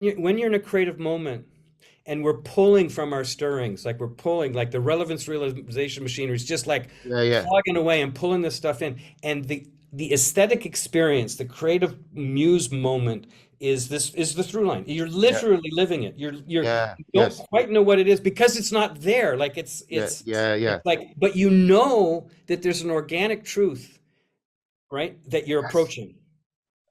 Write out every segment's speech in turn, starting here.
when you're in a creative moment and we're pulling from our stirrings, like we're pulling, like the relevance realization machinery is just like Yeah, yeah. plugging away and pulling this stuff in. And the aesthetic experience, the creative muse moment is the through line. You're Yeah, literally living it. yeah, You don't yes, quite know what it is because it's not there. Like yeah, yeah, yeah. it's like, but you know that there's an organic truth, right? That you're Yes. approaching.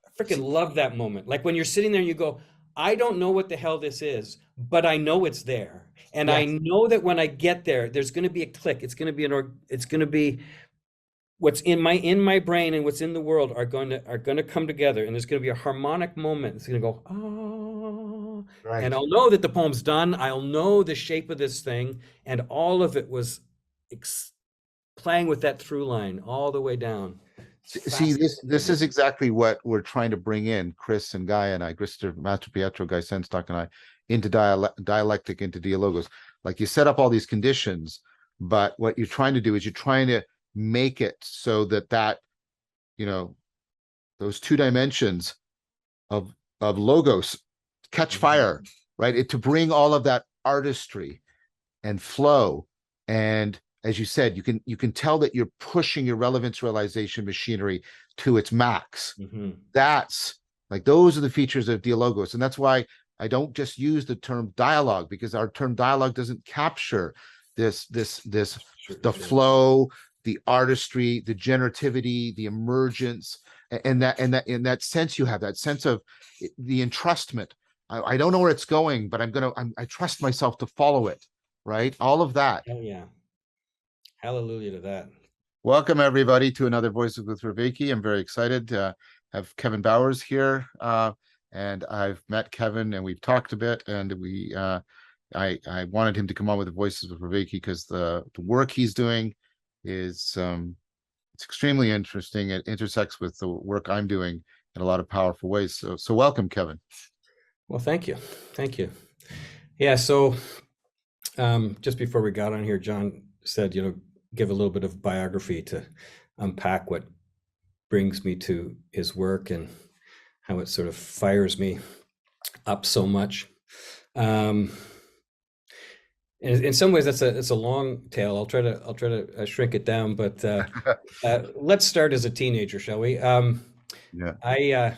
I freaking love that moment. Like when you're sitting there and you go, I don't know what the hell this is, but I know it's there. And I Yes. know that when I get there, there's going to be a click. It's going to be what's in my brain and what's in the world are going to come together. And there's going to be a harmonic moment. It's going to go, ah, and Right. I'll know that the poem's done. I'll know the shape of this thing. And all of it was ex playing with that through line all the way down. It's See, this fascinating. is exactly what we're trying to bring in, Chris and Guy and I, Master Pietro, Guy Senstock and I, into dialectic, into dialogos. Like you set up all these conditions, but what you're trying to do is you're trying to make it so that you know those two dimensions of logos catch fire, right? To bring all of that artistry and flow, and as you said, you can tell that you're pushing your relevance realization machinery to its max. Mm-hmm. That's like those are the features of dialogos, and that's why I don't just use the term dialogue, because our term dialogue doesn't capture this Sure, the sure. flow, the artistry, the generativity, the emergence, and that in that sense you have that sense of the entrustment. I don't know where it's going, but I trust myself to follow it, right? All of that. Hell yeah. Hallelujah to that. Welcome everybody to another Voices with Vervaeke. I'm very excited to have Kevin Bowers here, and I've met Kevin and we've talked a bit, and I wanted him to come on with the Voices with Vervaeke because the work he's doing is it's extremely interesting. It intersects with the work I'm doing in a lot of powerful ways. So welcome, Kevin. Well, thank you. Thank you. Yeah, so just before we got on here, John said, give a little bit of biography to unpack what brings me to his work and how it sort of fires me up so much. Um, in some ways, it's a long tale. I'll try to shrink it down, but let's start as a teenager, shall we? Yeah. I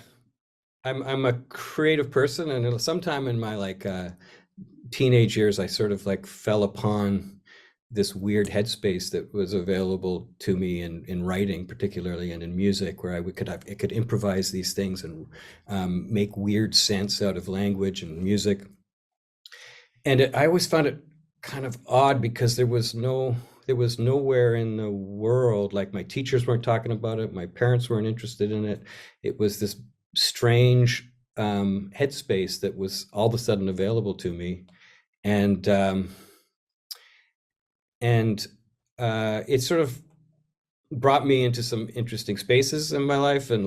I'm a creative person, and sometime in my teenage years, I sort of like fell upon this weird headspace that was available to me in writing, particularly, and in music, where I could improvise these things and make weird sense out of language and music. And I always found it kind of odd because there was nowhere in the world, like my teachers weren't talking about it, my parents weren't interested in it. It was this strange headspace that was all of a sudden available to me, and and it sort of brought me into some interesting spaces in my life, and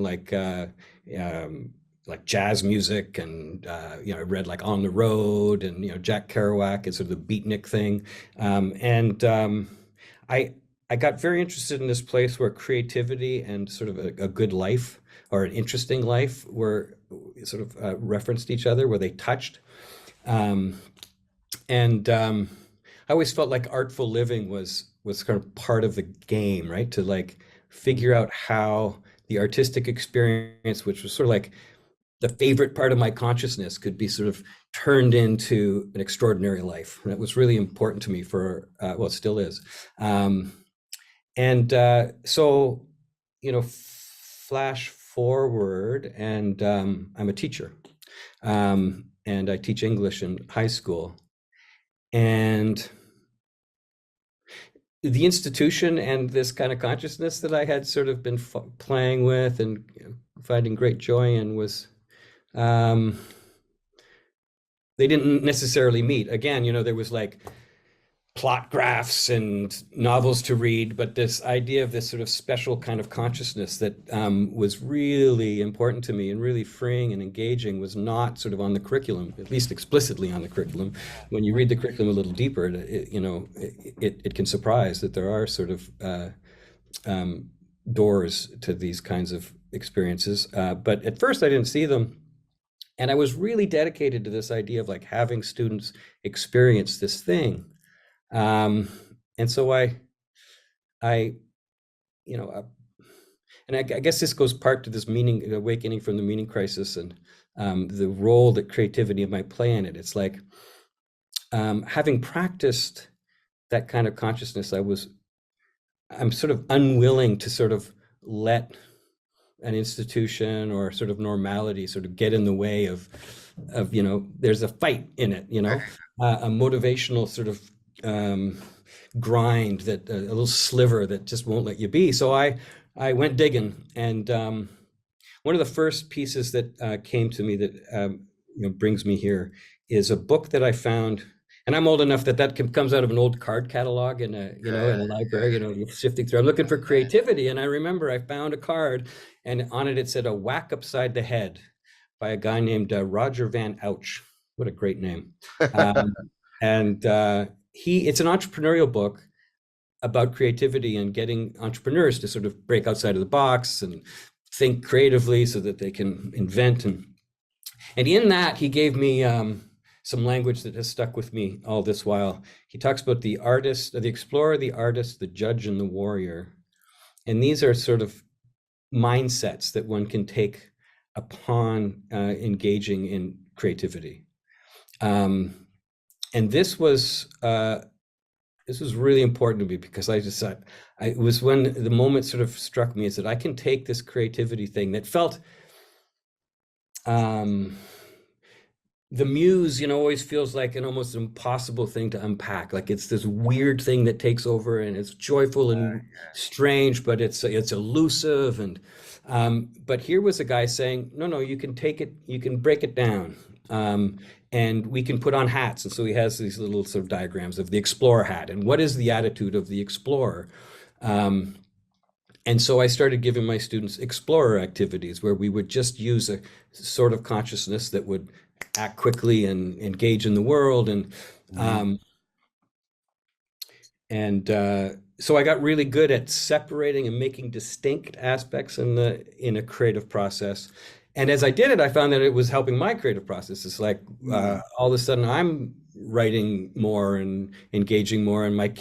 um, like jazz music, and I read like On the Road, and Jack Kerouac and sort of the beatnik thing, and I I got very interested in this place where creativity and sort of a good life or an interesting life were sort of referenced each other, where they touched. Um, and I always felt like artful living was kind of part of the game, right? To like figure out how the artistic experience, which was sort of like the favorite part of my consciousness, could be sort of turned into an extraordinary life. And that was really important to me for well, it still is. Um, and so, flash forward, and I'm a teacher, and I teach English in high school. And the institution and this kind of consciousness that I had sort of been playing with and finding great joy in was, um, they didn't necessarily meet. Again, there was like plot graphs and novels to read, but this idea of this sort of special kind of consciousness that was really important to me and really freeing and engaging was not sort of on the curriculum, at least explicitly on the curriculum. When you read the curriculum a little deeper, it can surprise that there are sort of doors to these kinds of experiences. But at first, I didn't see them. And I was really dedicated to this idea of like having students experience this thing. Um, and so I, you know, and I guess this goes part to this meaning awakening from the meaning crisis and the role that creativity might play in it. It's like having practiced that kind of consciousness, I'm sort of unwilling to sort of let an institution or sort of normality sort of get in the way of there's a fight in it, a motivational sort of um, grind, that a little sliver that just won't let you be. So I went digging, and one of the first pieces that came to me that brings me here is a book that I found, and I'm old enough that comes out of an old card catalog in a in a library. You're sifting through. I'm looking for creativity, and I remember I found a card, and on it said "A Whack Upside the Head" by a guy named Roger Van Ouch. What a great name! Um, and it's an entrepreneurial book about creativity and getting entrepreneurs to sort of break outside of the box and think creatively so that they can invent. And in that, he gave me some language that has stuck with me all this while. He talks about the artist, the explorer, the artist, the judge, and the warrior. And these are sort of mindsets that one can take upon engaging in creativity. And this was really important to me because I decided it was when the moment sort of struck me, is that I can take this creativity thing that felt the muse, always feels like an almost impossible thing to unpack. Like it's this weird thing that takes over, and it's joyful and strange, but it's elusive. And but here was a guy saying, no, you can take it, you can break it down, and we can put on hats. And so he has these little sort of diagrams of the explorer hat, and what is the attitude of the explorer. And so I started giving my students explorer activities where we would just use a sort of consciousness that would act quickly and engage in the world. And so I got really good at separating and making distinct aspects in a creative process. And as I did it, I found that it was helping my creative process. It's like all of a sudden I'm writing more and engaging more, and my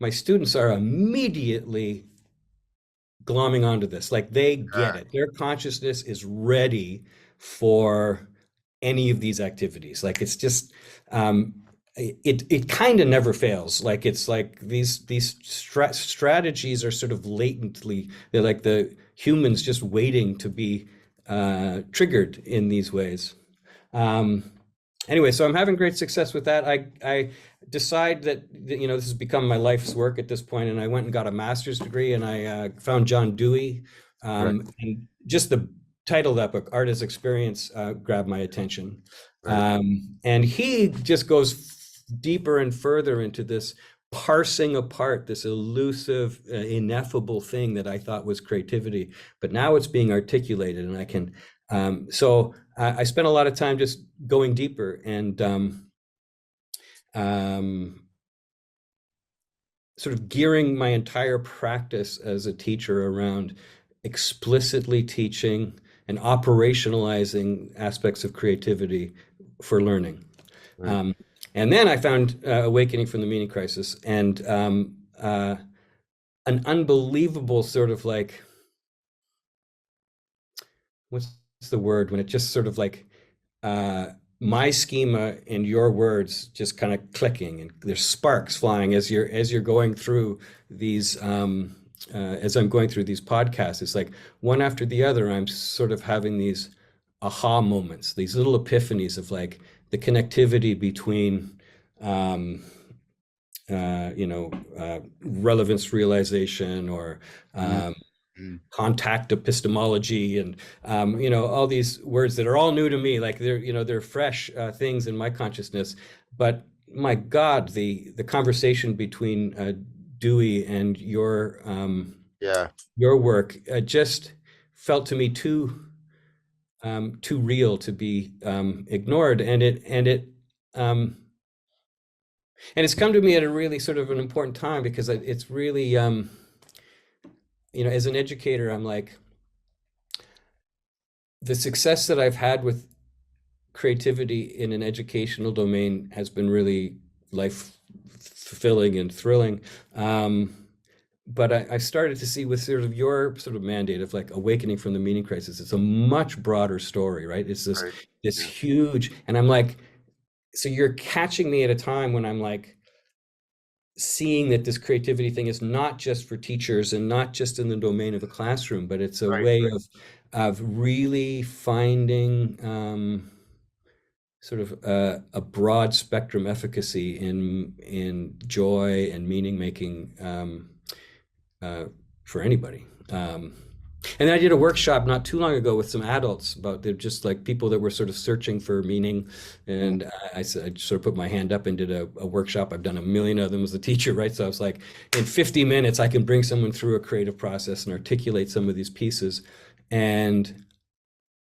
students are immediately glomming onto this. Like they get it. Their consciousness is ready for any of these activities. Like it's just it kind of never fails. Like it's like these strategies are sort of latently, they're like the humans just waiting to be triggered in these ways. Anyway, so I'm having great success with that. I decide that this has become my life's work at this point, and I went and got a master's degree, and I found John Dewey, and just the title of that book, Art as Experience, grabbed my attention. And he just goes deeper and further into this parsing apart this elusive, ineffable thing that I thought was creativity, but now it's being articulated, and I can. So I spent a lot of time just going deeper and sort of gearing my entire practice as a teacher around explicitly teaching and operationalizing aspects of creativity for learning. And then I found Awakening from the Meaning Crisis, and an unbelievable sort of like, what's the word, when it just sort of like my schema and your words just kind of clicking, and there's sparks flying as you're going through these as I'm going through these podcasts. It's like one after the other, I'm sort of having these aha moments, these little epiphanies of like the connectivity between relevance realization, or contact epistemology, and all these words that are all new to me. Like they're fresh things in my consciousness. But my God, the conversation between Dewey and your work just felt to me too real to be ignored, and it's come to me at a really sort of an important time, because it's really as an educator, I'm like, the success that I've had with creativity in an educational domain has been really life fulfilling and thrilling. Um, but I started to see with sort of your sort of mandate of like awakening from the meaning crisis, it's a much broader story, right? It's Right. this Yeah. huge, and I'm like, so you're catching me at a time when I'm like seeing that this creativity thing is not just for teachers and not just in the domain of the classroom, but it's a Right. way of really finding sort of a broad spectrum efficacy in joy and meaning making uh, for anybody. And then I did a workshop not too long ago with some adults about they're just like people that were sort of searching for meaning. Mm. And I said, I sort of put my hand up and did a workshop. I've done a million of them as a teacher, right? So I was like, in 50 minutes, I can bring someone through a creative process and articulate some of these pieces. And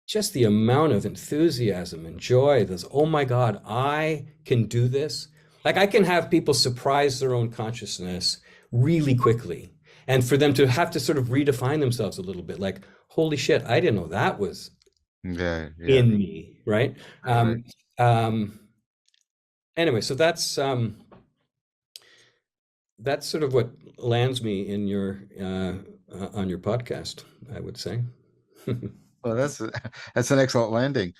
just the amount of enthusiasm and joy, this, oh my God, I can do this. Like I can have people surprise their own consciousness really quickly. And for them to have to sort of redefine themselves a little bit, like, holy shit, I didn't know that was Yeah. Yeah. in me, right? Right. Um, um, anyway, so that's sort of what lands me in your on your podcast, I would say. Well, that's an excellent landing.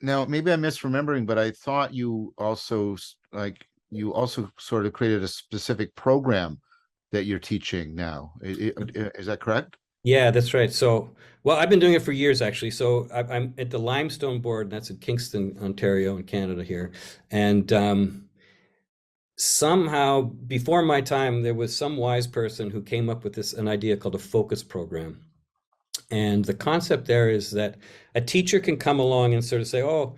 Now, maybe I'm misremembering, but I thought you also like you also sort of created a specific program that you're teaching now. Is that correct? Yeah, that's right. So, well, I've been doing it for years actually. So I'm at the Limestone Board, that's in Kingston, Ontario, in Canada here. And somehow, before my time, there was some wise person who came up with this an idea called a focus program. And the concept there is that a teacher can come along and sort of say, "Oh,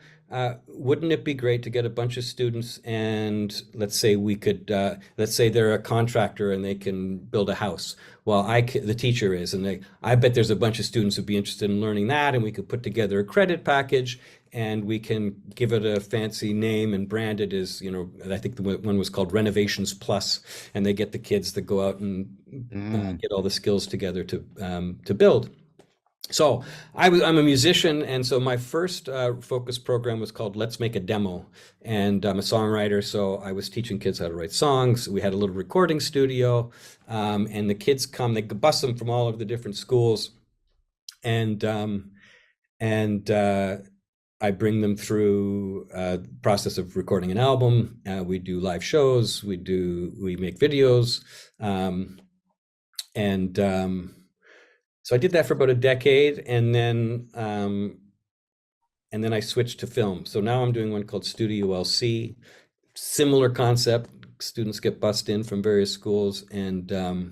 wouldn't it be great to get a bunch of students and let's say we could, let's say they're a contractor and they can build a house. Well, the teacher is, and I bet there's a bunch of students who'd be interested in learning that, and we could put together a credit package." And we can give it a fancy name and brand it as, I think the one was called Renovations Plus, and they get the kids to go out and Mm. get all the skills together to build. So I'm a musician, and so my first focus program was called Let's Make a Demo. And I'm a songwriter, so I was teaching kids how to write songs. We had a little recording studio, and the kids come, they bus them from all of the different schools, and and I bring them through the process of recording an album. We do live shows, we make videos, and so I did that for about a decade, and then I switched to film. So now I'm doing one called Studio LC. Similar concept. Students get bussed in from various schools, and I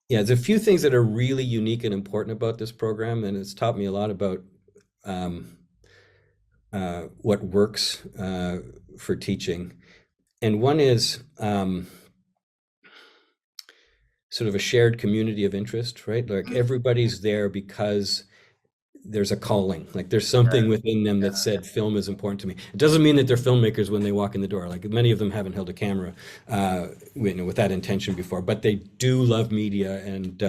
yeah, there's a few things that are really unique and important about this program, and it's taught me a lot about um, what works for teaching. And one is sort of a shared community of interest, right? Like everybody's there because there's a calling, like there's something within them that said film is important to me. It doesn't mean that they're filmmakers when they walk in the door, like many of them haven't held a camera with that intention before, but they do love media. And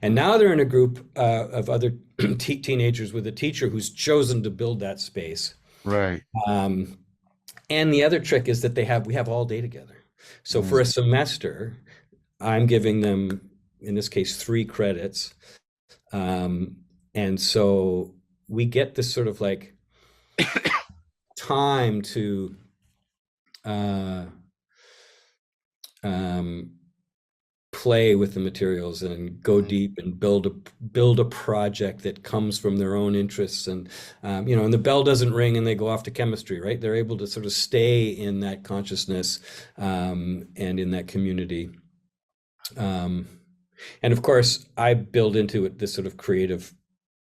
now they're in a group of other teenagers with a teacher who's chosen to build that space. Right. um, and the other trick is that we have all day together. So for Mm. a semester, I'm giving them, in this case, 3 credits. um, and so we get this sort of like time to uh, um, play with the materials and go Mm. deep and build a project that comes from their own interests. And and the bell doesn't ring and they go off to chemistry, right? They're able to sort of stay in that consciousness and in that community. Um, and of course, I build into it this sort of creative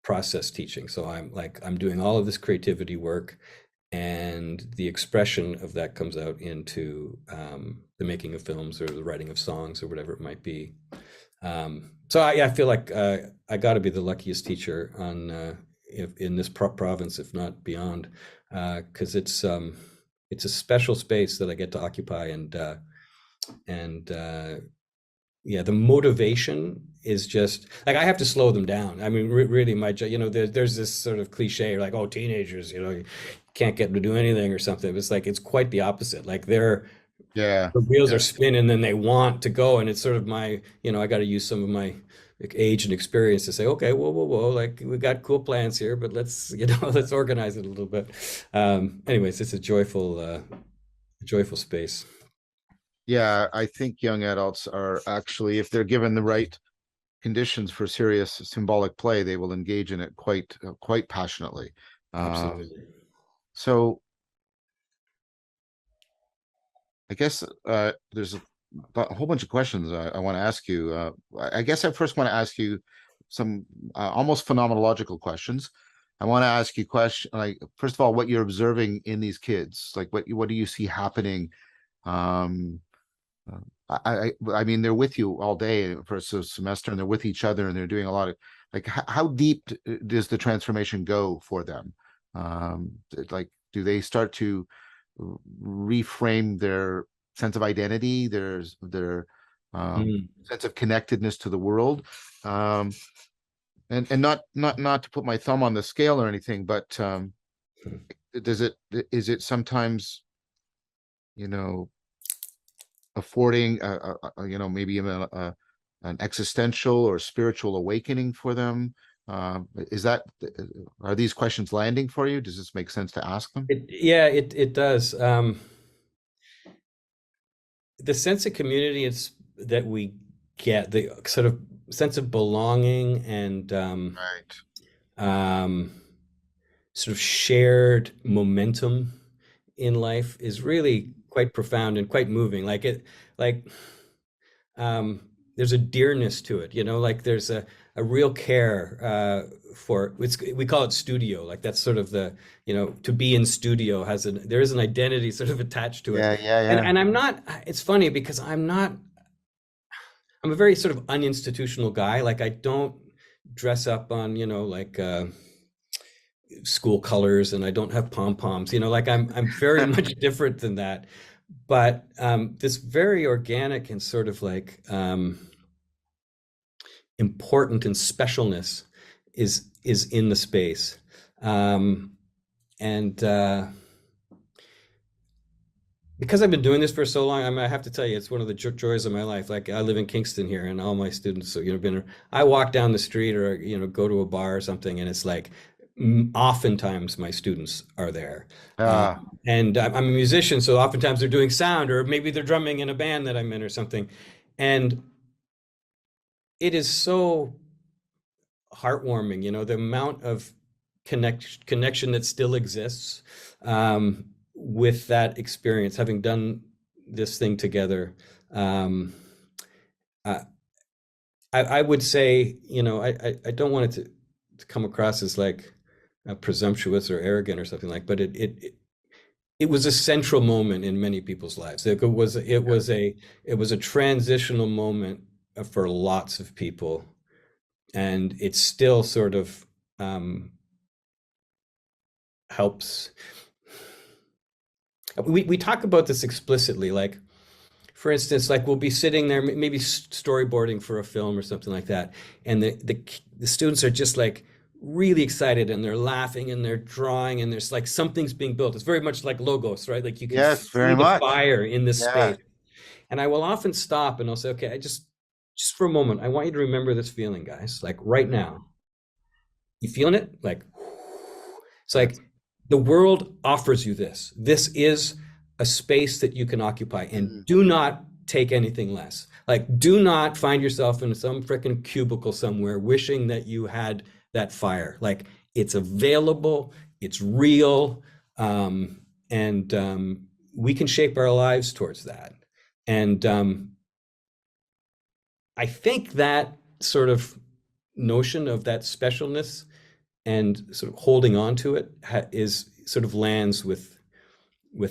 process teaching. So I'm doing all of this creativity work, and the expression of that comes out into the making of films or the writing of songs or whatever it might be. So I feel like I got to be the luckiest teacher in this province, if not beyond, because it's a special space that I get to occupy, and yeah, the motivation is just like I have to slow them down. I mean, really, there's this sort of cliche like, oh, teenagers, you can't get them to do anything or something. It's like it's quite the opposite. Like Yeah. the wheels are Yeah. spinning and they want to go, and it's sort of my, I got to use some of my like, age and experience to say, okay, whoa, whoa, whoa, like we got cool plans here, but let's, let's organize it a little bit. Anyways, it's a joyful space. Yeah. I think young adults are actually, if they're given the right conditions for serious symbolic play, they will engage in it quite passionately. Absolutely. So I guess there's a whole bunch of questions I want to ask you. I guess I first want to ask you some almost phenomenological questions. I want to ask you question like first of all, what you're observing in these kids, like what do you see happening? Um, I mean, they're with you all day for a semester, and they're with each other, and they're doing a lot of like how deep does the transformation go for them? Like, do they start to reframe their sense of identity, their Mm. sense of connectedness to the world? And not to put my thumb on the scale or anything, but does it is it sometimes, you know, affording maybe even an existential or spiritual awakening for them? Is that are these questions landing for you? Does this make sense to ask them? Yeah, it does. The sense of community it's that we get, the sort of sense of belonging and Right. um, sort of shared momentum in life is really quite profound and quite moving. Like um, there's a dearness to it, like there's a real care for it's, we call it studio, like that's sort of the, to be in studio there is an identity sort of attached to it. Yeah, yeah, And yeah. and I'm not, it's funny because I'm a very sort of uninstitutional guy. Like I don't dress up on, like school colors, and I don't have pom-poms, like I'm very much different than that. But this very organic and sort of like important and specialness is in the space. And Because I've been doing this for so long, I mean, I have to tell you, it's one of the joys of my life. Like I live in Kingston here, and all my students, so I walk down the street or go to a bar or something, and it's like oftentimes my students are there. Uh, Ah, and I'm a musician, so oftentimes they're doing sound, or maybe they're drumming in a band that I'm in or something. And it is so heartwarming, the amount of connection that still exists with that experience, having done this thing together. Um, I, I would say, I don't want it to come across as like presumptuous or arrogant or something like, but it was a central moment in many people's lives. It was a transitional moment for lots of people, and it still sort of helps. We talk about this explicitly, like for instance, like we'll be sitting there, maybe storyboarding for a film or something like that, and the students are just like really excited, and they're laughing and they're drawing, and there's like something's being built. It's very much like Logos, right? Like you can yes, see very the much. fire in this Yeah. space. And I will often stop and I'll say, okay, I just for a moment, I want you to remember this feeling, guys, like right now. You feeling it? Like, it's like Yes. the world offers you this. This is a space that you can occupy, and Mm. do not take anything less. Like, do not find yourself in some freaking cubicle somewhere wishing that you had that fire. Like, it's available, it's real, and we can shape our lives towards that. And I think that sort of notion of that specialness and sort of holding on to it is sort of lands with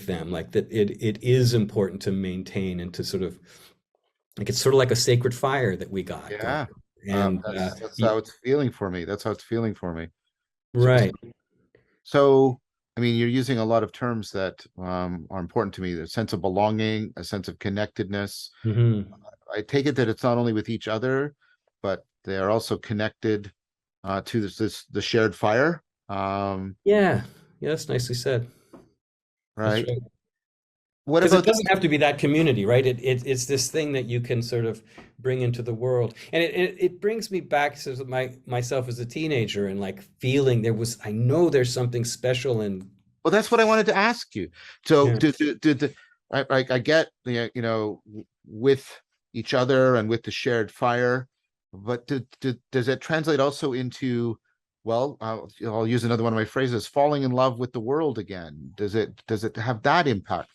them, like that it is important to maintain and to sort of like it's sort of like a sacred fire that we got going. Yeah. And That's how it's feeling for me. That's how it's feeling for me. So, right. so, I mean, you're using a lot of terms that are important to me. The sense of belonging, a sense of connectedness. Hmm. I take it that it's not only with each other, but they are also connected to the shared fire. Yeah, yeah, that's nicely said. That's Right. right. What Because it about the, doesn't have to be that community, right? It's this thing that you can sort of bring into the world, and it brings me back to myself as a teenager and like feeling I know there's something special and well, that's what I wanted to ask you. So yeah. did the I get with each other and with the shared fire, but does it translate also into, well, I'll use another one of my phrases, falling in love with the world again? Does it have that impact?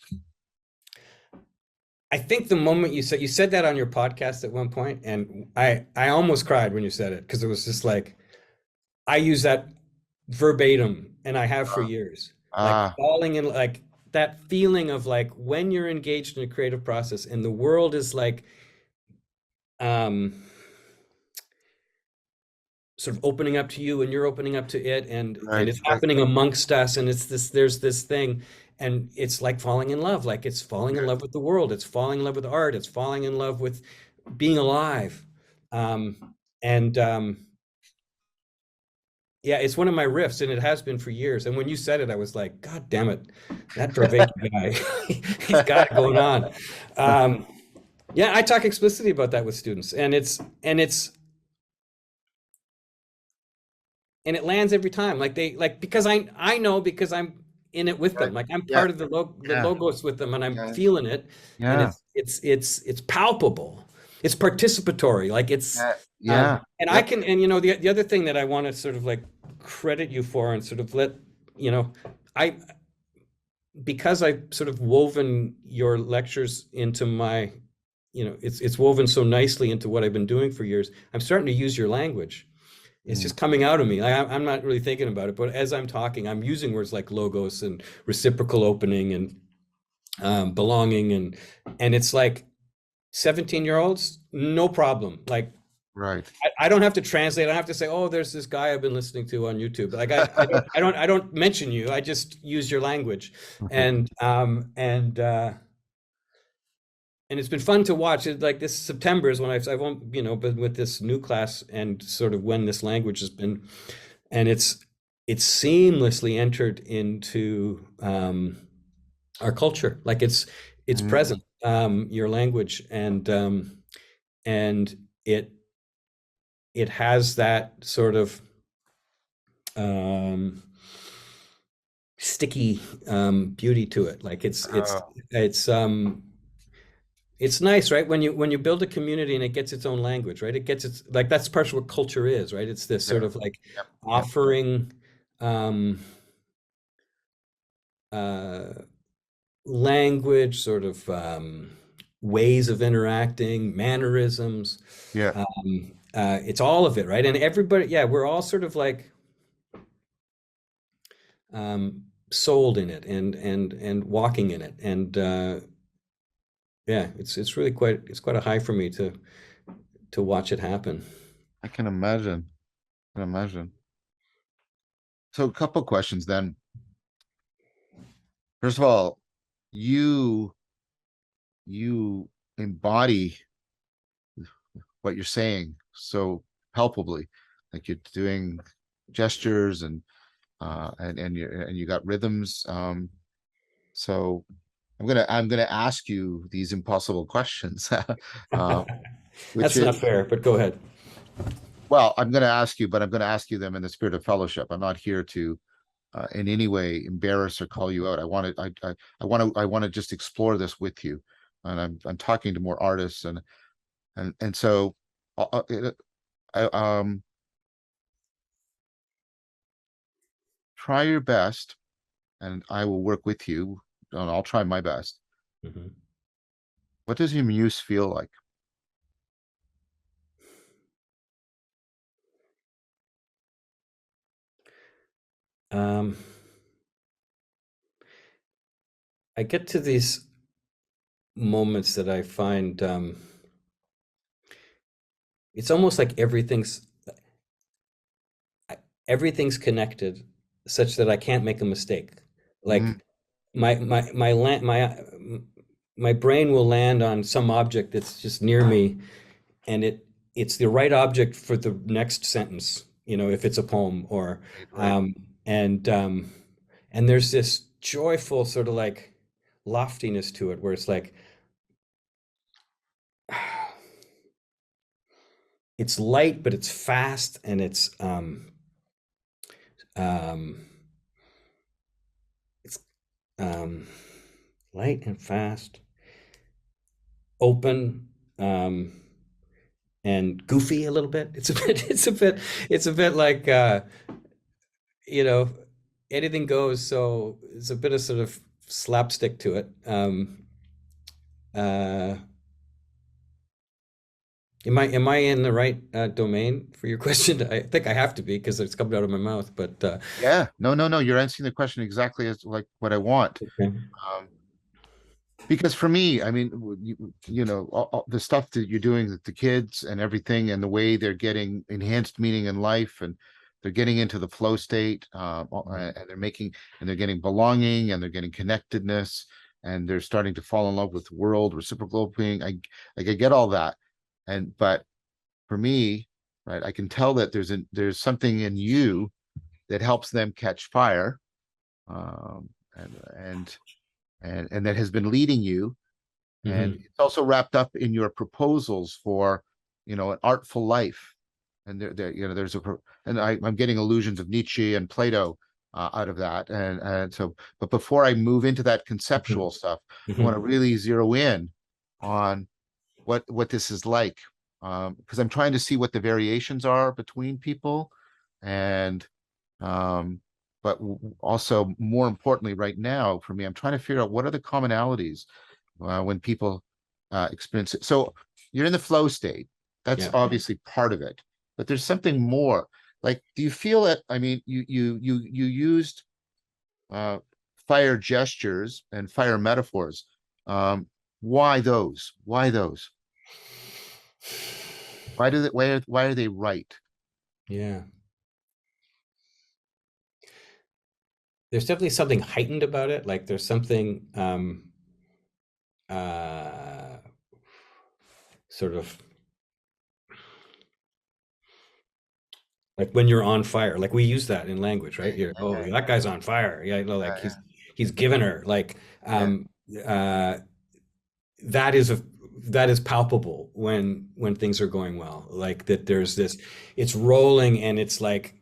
I think the moment you said that on your podcast at one point, and I almost cried when you said it because it was just like I use that verbatim, and I have for years. Like Ah, falling in, like that feeling of like when you're engaged in a creative process and the world is like um sort of opening up to you and you're opening up to it, and right, it's right. happening amongst us, and it's this there's this thing, and it's like falling in love, like it's falling in Yeah. love with the world, it's falling in love with art, it's falling in love with being alive. And Yeah, it's one of my riffs, and it has been for years. And when you said it, I was like, God damn it, that Vervaeke guy, he's got it going on. Um, yeah, I talk explicitly about that with students, and it lands every time. Like because I know, because I'm in it with Right. them. Like I'm Yeah, part of the yeah, logos with them, and I'm yeah, feeling it, and yeah, it's palpable. It's participatory. Like it's yeah, yeah. and I Yep. can, and the other thing that I want to sort of like credit you for and sort of let you know, I because I sort of woven your lectures into my, it's woven so nicely into what I've been doing for years. I'm starting to use your language. It's Mm, just coming out of me. I'm not really thinking about it, but as I'm talking, I'm using words like logos and reciprocal opening and belonging, and it's like 17-year-olds, no problem. Like right. I don't have to translate. I don't have to say, "Oh, there's this guy I've been listening to on YouTube." Like I don't mention you. I just use your language, and it's been fun to watch. Like this September is when I won't, been with this new class and sort of when this language has been, and it's seamlessly entered into our culture. Like it's Mm, present, your language, and it has that sort of um, sticky beauty to it. Like it's nice, right? When you build a community and it gets its own language, right? It gets its like that's part of what culture is, right? It's this yeah, sort of like yep, yep. offering um, uh, language, sort of ways of interacting, mannerisms. Yeah. It's all of it, right? And everybody, yeah, we're all sort of like sold in it and walking in it, and yeah, it's quite a high for me to watch it happen. I can imagine. I can imagine. So a couple questions then. First of all, you you embody what you're saying so palpably. Like you're doing gestures and you got rhythms. So I'm gonna ask you these impossible questions. Which That's is, not fair, but go ahead. well, I'm gonna ask you, but I'm gonna ask you them in the spirit of fellowship. I'm not here to in any way embarrass or call you out. I want to just explore this with you, and I'm talking to more artists and so I, try your best, and I will work with you, and I'll try my best. Mhm. What does your muse feel like? Um, I get to these moments that I find it's almost like everything's connected such that I can't make a mistake. Mm, Like my brain will land on some object that's just near me, and it's the right object for the next sentence, if it's a poem or Right, right. um, and um, and there's this joyful sort of like loftiness to it where it's like it's light, but it's fast and um, it's um, light and fast, open, and goofy a little bit. It's a bit like you know, anything goes. So it's a bit of sort of slapstick to it. Uh, am I in the right domain for your question? I think I have to be because it's coming out of my mouth. But Yeah, no, no, no. You're answering the question exactly as like what I want. okay. Um, because for me, I mean, the stuff that you're doing with the kids and everything, and the way they're getting enhanced meaning in life, and they're getting into the flow state, and they're getting belonging, and they're getting connectedness, and they're starting to fall in love with the world, reciprocal being. I get all that, but for me, right, I can tell that there's something in you that helps them catch fire, um, and and and that has been leading you, and Hmm. it's also wrapped up in your proposals for an artful life. And I'm getting allusions of Nietzsche and Plato out of that, and so, but before I move into that Hmm. conceptual stuff, I want to Hmm. really zero in on what this is like, because I'm trying to see what the variations are between people, and um, but also more importantly, right now for me, I'm trying to figure out what are the commonalities when people experience it. So you're in the flow state. That's Yeah. obviously part of it, but there's something more. Like, do you feel it? I mean, you used uh, fire gestures and fire metaphors. Um, why those? Why those? Why are they right? Yeah. There's definitely something heightened about it. Like there's something uh, sort of like when you're on fire. Like we use that in language, right? Right, You're, right, oh, right. that guy's on fire. Yeah, like Yeah, he's given her. Like yeah, uh, that is a that is palpable when things are going well. Like that, there's this. It's rolling and it's like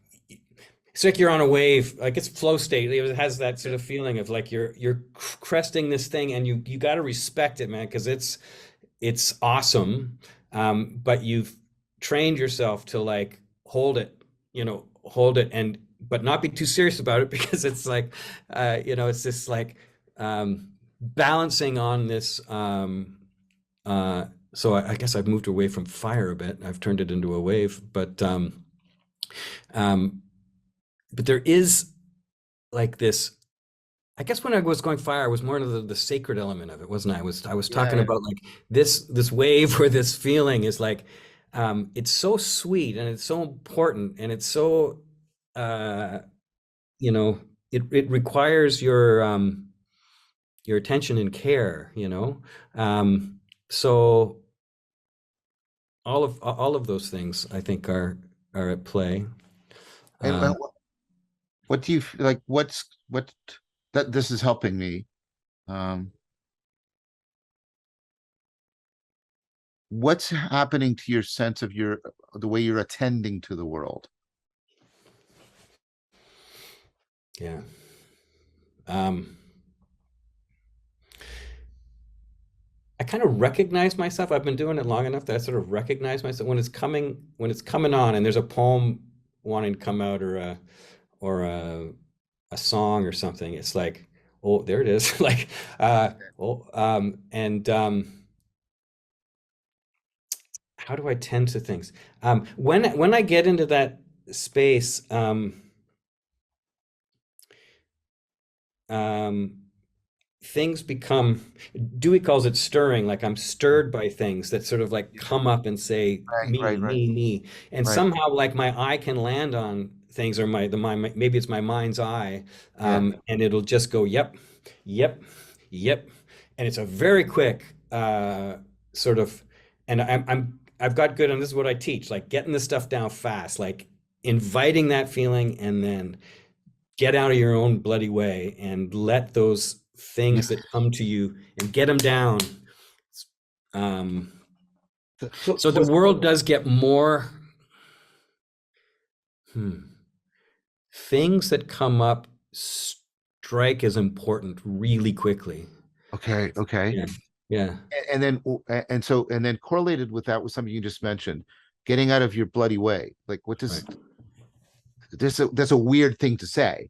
you're on a wave, like it's flow state. It has that yeah, sort of feeling of like you're cresting this thing, and you got to respect it, man, because it's awesome. But you've trained yourself to like hold it, and but not be too serious about it because it's like, it's this like balancing on this. So I guess I've moved away from fire a bit. I've turned it into a wave, um, but there is like this. I guess when I was going fire, I was more into the sacred element of it, wasn't I? I was yeah, talking yeah. about like this wave or this feeling is like it's so sweet and it's so important and it's so uh, you know it requires your attention and care, so all of those things I think are at play. And Uh, what do you like? What that this is helping me. Um, what's happening to your sense of the way you're attending to the world? yeah. Um, I kind of recognize myself. I've been doing it long enough that I sort of recognize myself when it's coming on, and there's a poem wanting to come out or a song or something. It's like, oh, there it is. Like, and how do I tend to things? When I get into that space, um, things become. Dewey calls it stirring, like I'm stirred by things that sort of like Yeah, come up and say right, me, right, right, me, me, and right. somehow like my eye can land on things, or maybe it's my mind's eye, Yeah. and it'll just go yep, yep, yep, and it's a very quick sort of, and I've got good, and this is what I teach, like getting the stuff down fast, like inviting that feeling, and then get out of your own bloody way and let those Yeah. things that come to you and get them down. Um, So so the world does get more things that come up strike as important really quickly. okay, okay. Yeah. Yeah. And then and then correlated with that was something you just mentioned, getting out of your bloody way. Like what does Right. that's a weird thing to say,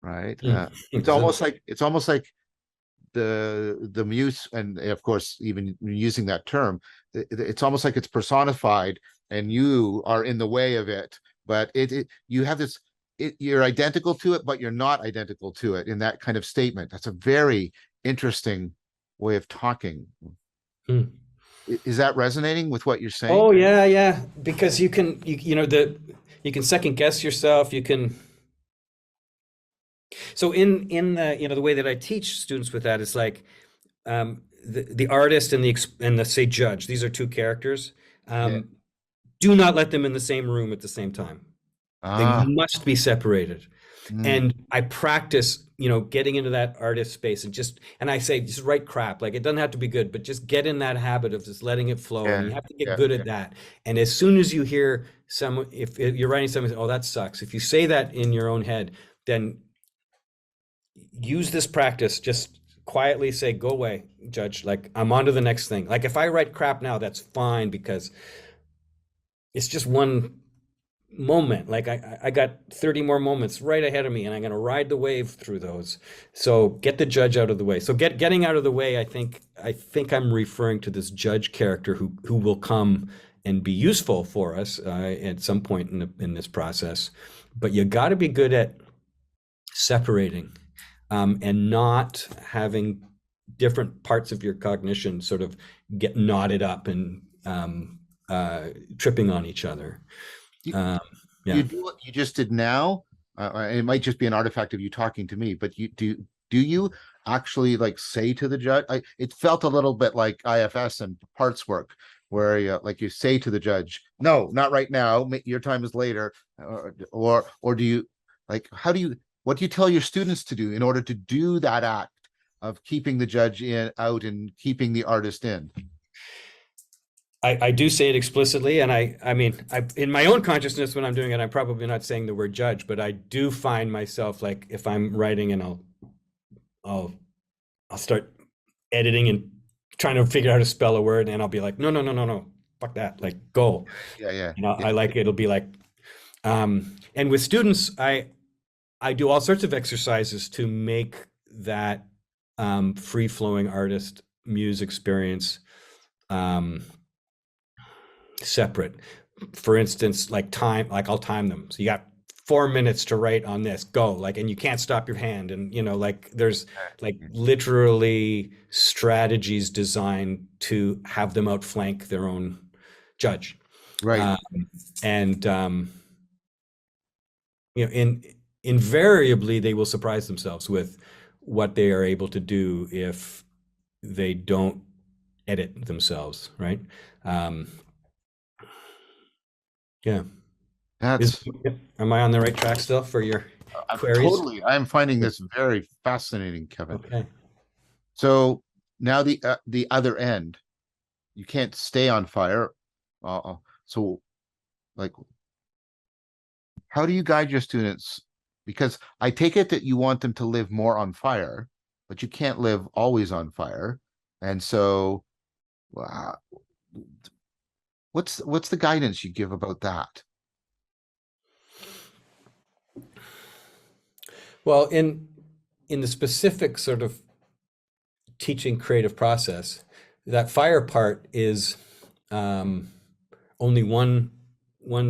right? It's almost like the muse, and of course even using that term, it's almost like it's personified and you are in the way of it, but you have this, you're identical to it but you're not identical to it in that kind of statement. That's a very interesting way of talking. Hmm. Is that resonating with what you're saying? Oh yeah, yeah. Because you know you can second guess yourself. You can so in the the way that I teach students with that is like the artist and the say judge. These are two characters. Yeah. Um, do not let them in the same room at the same time. They Ah. must be separated. Mm, And I practice, getting into that artist space and I say, just write crap. Like it doesn't have to be good, but just get in that habit of just letting it flow. And yeah, you have to get yeah, good yeah. at that. And as soon as you hear someone, if you're writing something, oh, that sucks. If you say that in your own head, then use this practice. Just quietly say, go away, judge. Like I'm on to the next thing. Like if I write crap now, that's fine because it's just one moment. Like I got 30 more moments right ahead of me, and I'm going to ride the wave through those. So get the judge out of the way. So getting out of the way, I think I'm referring to this judge character who will come and be useful for us at some point in this process. But you got to be good at separating and not having different parts of your cognition sort of get knotted up and tripping on each other. You, Um, you yeah. do what you just did now. It might just be an artifact of you talking to me, but do you actually like say to the judge? It felt a little bit like IFS and parts work, where like you say to the judge, "No, not right now. Your time is later," or do you like how do you what do you tell your students to do in order to do that act of keeping the judge in out and keeping the artist in? I do say it explicitly, and I mean, in my own consciousness when I'm doing it, I'm probably not saying the word judge, but I do find myself like if I'm writing and I'll I'll start editing and trying to figure out how to spell a word, and I'll be like, no, no, no, no, no, fuck that, like go. Yeah, yeah, yeah. I like it'll be like, and with students, I do all sorts of exercises to make that free flowing artist muse experience. Um, Separate. For instance, like time, like I'll time them. So you got 4 minutes to write on this, go. Like, and you can't stop your hand. And, like there's like literally strategies designed to have them outflank their own judge. Right. Um, and, invariably they will surprise themselves with what they are able to do if they don't edit themselves, right? Um, yeah. Is That's am I on the right track still for your queries? totally. I'm finding this very fascinating, Kevin. Okay. So now the other end, you can't stay on fire. So like, how do you guide your students? Because I take it that you want them to live more on fire, but you can't live always on fire. And so, uh, what's the guidance you give about that? Well, in the specific sort of teaching creative process, that fire part is um, only one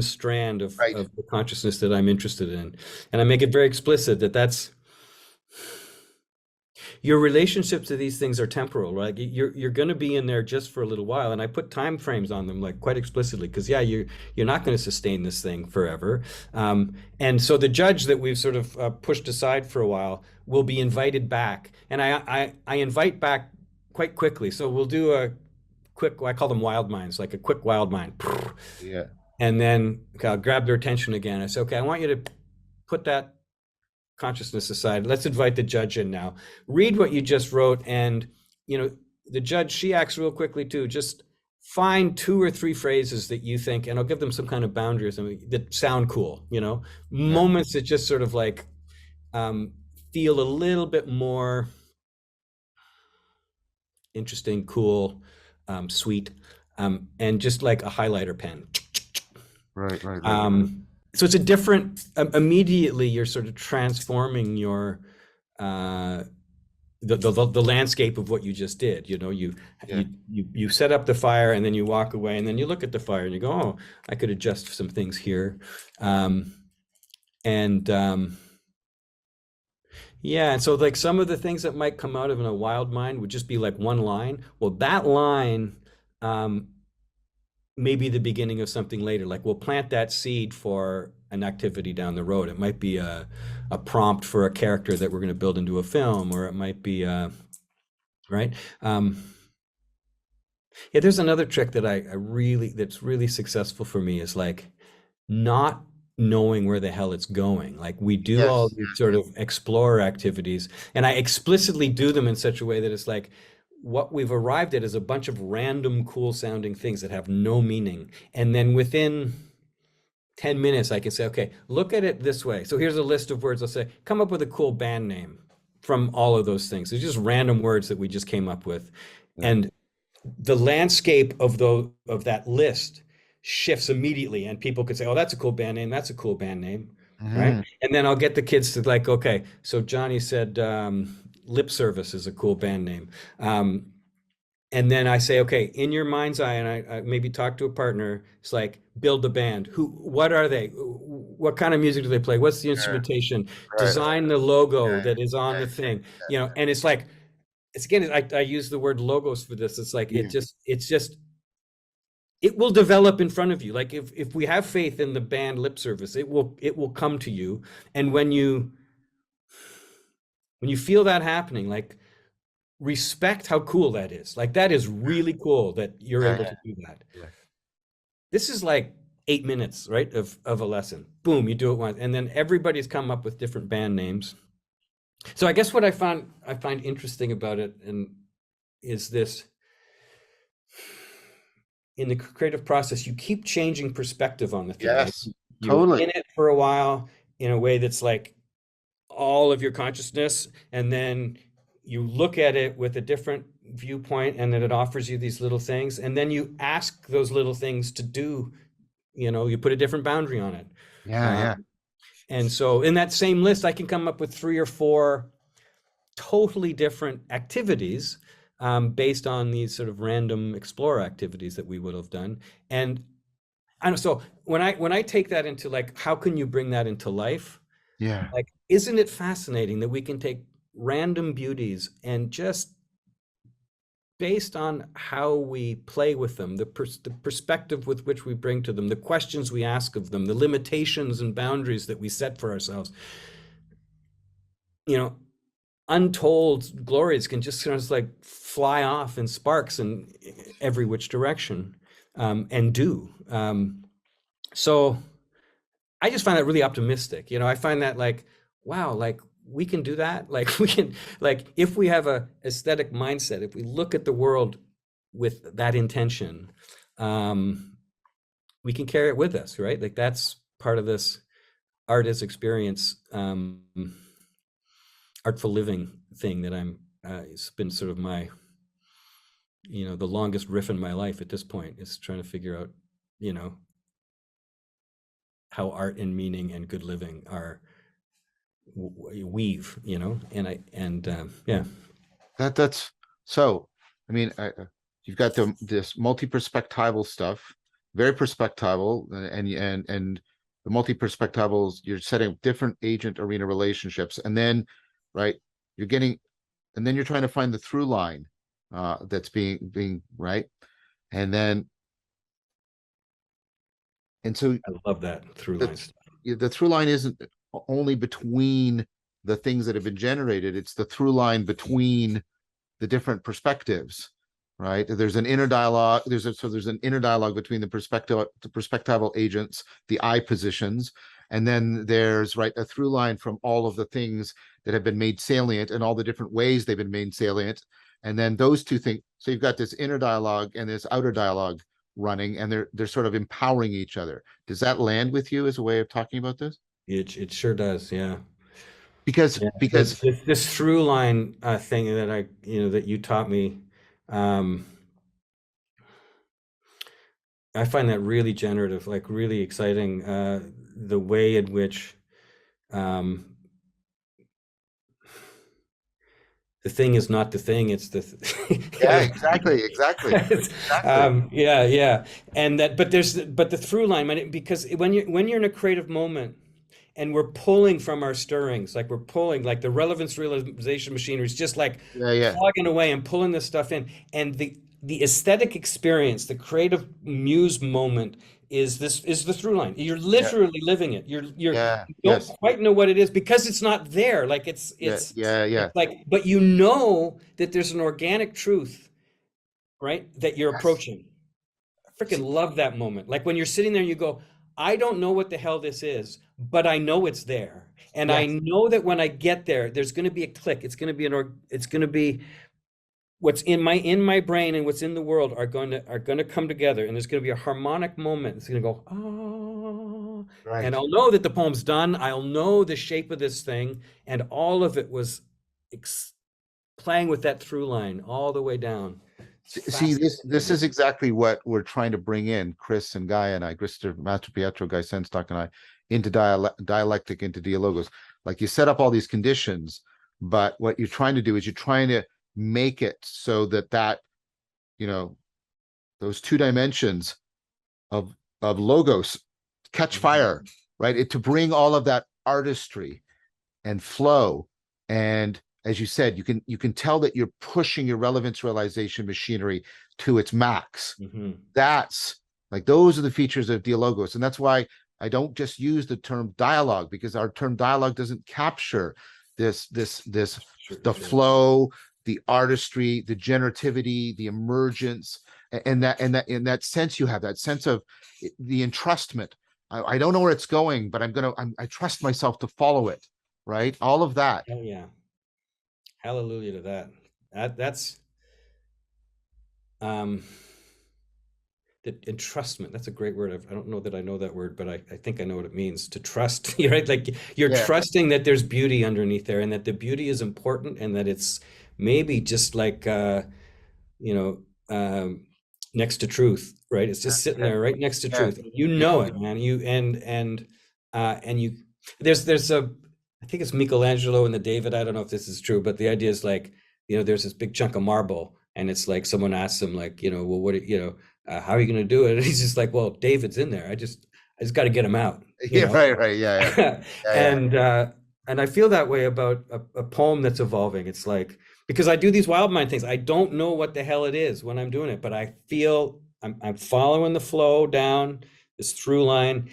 strand Right. of the consciousness that I'm interested in, and I make it very explicit that that's your relationship to these things are temporal, right? You're going to be in there just for a little while, and I put time frames on them like quite explicitly because yeah, you're not going to sustain this thing forever, and so the judge that we've sort of pushed aside for a while will be invited back, and I invite back quite quickly. So we'll do quick, I call them wild minds, like a quick wild mind. Yeah. And then I'll grab their attention again. I say, okay, I want you to put that consciousness aside. Let's invite the judge in now. Read what you just wrote. And, you know, the judge, she acts real quickly too. Just find 2 or 3 phrases that you think, and I'll give them some kind of boundaries that sound cool, you know, Yeah. moments that just sort of like um, feel a little bit more interesting, cool, sweet, and just like a highlighter pen. Right. Right. Right. So it's a different, immediately you're sort of transforming your, uh, the landscape of what you just did. You know, Yeah. you set up the fire and then you walk away and then you look at the fire and you go, oh, I could adjust some things here. Um, and Yeah, and so like some of the things that might come out of in a wild mind would just be like one line. Well, that line um, may be the beginning of something later. Like we'll plant that seed for an activity down the road. It might be a prompt for a character that we're going to build into a film, or it might be right. Um, yeah, there's another trick that I really that's really successful for me is like not knowing where the hell it's going. Like we do all Yes. these sort of explorer activities, and I explicitly do them in such a way that it's like what we've arrived at is a bunch of random cool sounding things that have no meaning. And then within 10 minutes, I can say, okay, look at it this way. So here's a list of words. I'll say, come up with a cool band name from all of those things. It's just random words that we just came up with. Yeah. And the landscape of that list shifts immediately, and people could say, "Oh, that's a cool band name. That's a cool band name," right? Mhm. And then I'll get the kids to like, "Okay, so Johnny said Lip Service is a cool band name," and then I say, "Okay, in your mind's eye," and I maybe talk to a partner. It's like build a band. Who? What are they? What kind of music do they play? What's the Yeah. instrumentation? Right. Design the logo Yeah. that is on Yeah. the thing, you know. And it's like it's again, I use the word logos for this. It's like Yeah. it's just it will develop in front of you. Like if we have faith in the band Lip Service, it will come to you. And when you feel that happening, like respect how cool that is. Like that is really cool that you're Yeah. able to do that. Yeah. This is like 8 minutes, right, of a lesson. Boom, you do it once, and then everybody's come up with different band names. So I guess what I find interesting about it and is this in the creative process, you keep changing perspective on the thing. Like Yes. you're Totally. in it for a while in a way that's like all of your consciousness, and then you look at it with a different viewpoint, and then it offers you these little things, and then you ask those little things to do, you put a different boundary on it. Yeah. Um, Yeah. and so in that same list, I can come up with 3 or 4 totally different activities based on these sort of random explore activities that we would have done. And I know, so when I take that into like, how can you bring that into life? Yeah. Like, isn't it fascinating that we can take random beauties and just based on how we play with them, the perspective with which we bring to them, the questions we ask of them, the limitations and boundaries that we set for ourselves, you know, untold glories can just sort of like fly off in sparks in every which direction, and do. So I just find that really optimistic. I find that like, wow, like we can do that. Like we can, like if we have a aesthetic mindset, if we look at the world with that intention, um, we can carry it with us, right? Like that's part of this art as experience, artful living thing that it's been sort of my, the longest riff in my life at this point is trying to figure out, you know, how art and meaning and good living are weave, yeah. That's so. I mean, you've got this multi-perspectival stuff, very perspectival, and the multi-perspectivals. You're setting up different agent arena relationships, and then, right, you're getting, and then you're trying to find the through line, that's being right, and then and so I love that through line that's stuff. the through line isn't only between the things that have been generated; it's the through line between the different perspectives. right? There's an inner dialogue. There's an inner dialogue between the perspectival agents, the I positions, and then there's right a through line from all of the things that have been made salient and all the different ways they've been made salient, and then those two things. So you've got this inner dialogue and this outer dialogue running, and they're sort of empowering each other. Does that land with you as a way of talking about this? It sure does, yeah. Because Yeah, because this through line thing that that you taught me, um, I find that really generative, like really exciting. The way in which um, the thing is not the thing; it's yeah, exactly, it's, exactly. yeah, yeah, and that. But the through line, because when you're in a creative moment, and we're pulling from our stirrings, like we're pulling, like the relevance realization machinery is just like Yeah, yeah, plugging away and pulling this stuff in. And the aesthetic experience, the creative muse moment is the through line. You're yeah, literally living it. yeah, You don't yes, quite know what it is because it's not there. Like yeah, yeah, yeah. it's like, but you know that there's an organic truth, right? That you're Yes. approaching. Freaking love that moment. Like when you're sitting there and you go, I don't know what the hell this is, but I know it's there. And I Yes, know that when I get there, there's going to be a click. It's going to be what's in my brain and what's in the world are going to come together, and there's going to be a harmonic moment. It's going to go, ah, and right. I'll know that the poem's done. I'll know the shape of this thing, and all of it was ex playing with that through line all the way down. It's See, this fascinating. is exactly what we're trying to bring in, Chris and Guy and I, Christopher Master Pietro, Guy Senstock and I, into dialectic, into dialogos. Like you set up all these conditions, but what you're trying to do is you're trying to make it so that you know those two dimensions of logos catch Mhm. fire, right? To bring all of that artistry and flow, and as you said, you can tell that you're pushing your relevance realization machinery to its max. Mhm. That's like those are the features of dialogos, and that's why I don't just use the term dialogue, because our term dialogue doesn't capture this Sure, the sure. flow, the artistry, the generativity, the emergence, and that in that sense you have that sense of the entrustment. I don't know where it's going, but I trust myself to follow it, right? All of that. Hell yeah. Hallelujah to that. That's um the entrustment. That's a great word. I don't know that I know that word, but I think I know what it means to trust. You're right. Like you're Yeah, trusting that there's beauty underneath there and that the beauty is important and that it's maybe just like you know, next to truth, right? It's just sitting yeah, there right next to yeah, truth. You yeah, know it, man. And you there's a I think it's Michelangelo and the David. I don't know if this is true, but the idea is like, there's this big chunk of marble, and it's like someone asks him, like, well, how are you going to do it? And he's just like, well, David's in there. I just got to get him out, yeah, right, right, yeah, yeah, yeah, yeah, and and I feel that way about a poem that's evolving. It's like because I do these wild mind things. I don't know what the hell it is when I'm doing it, but I feel I'm following the flow down this through line.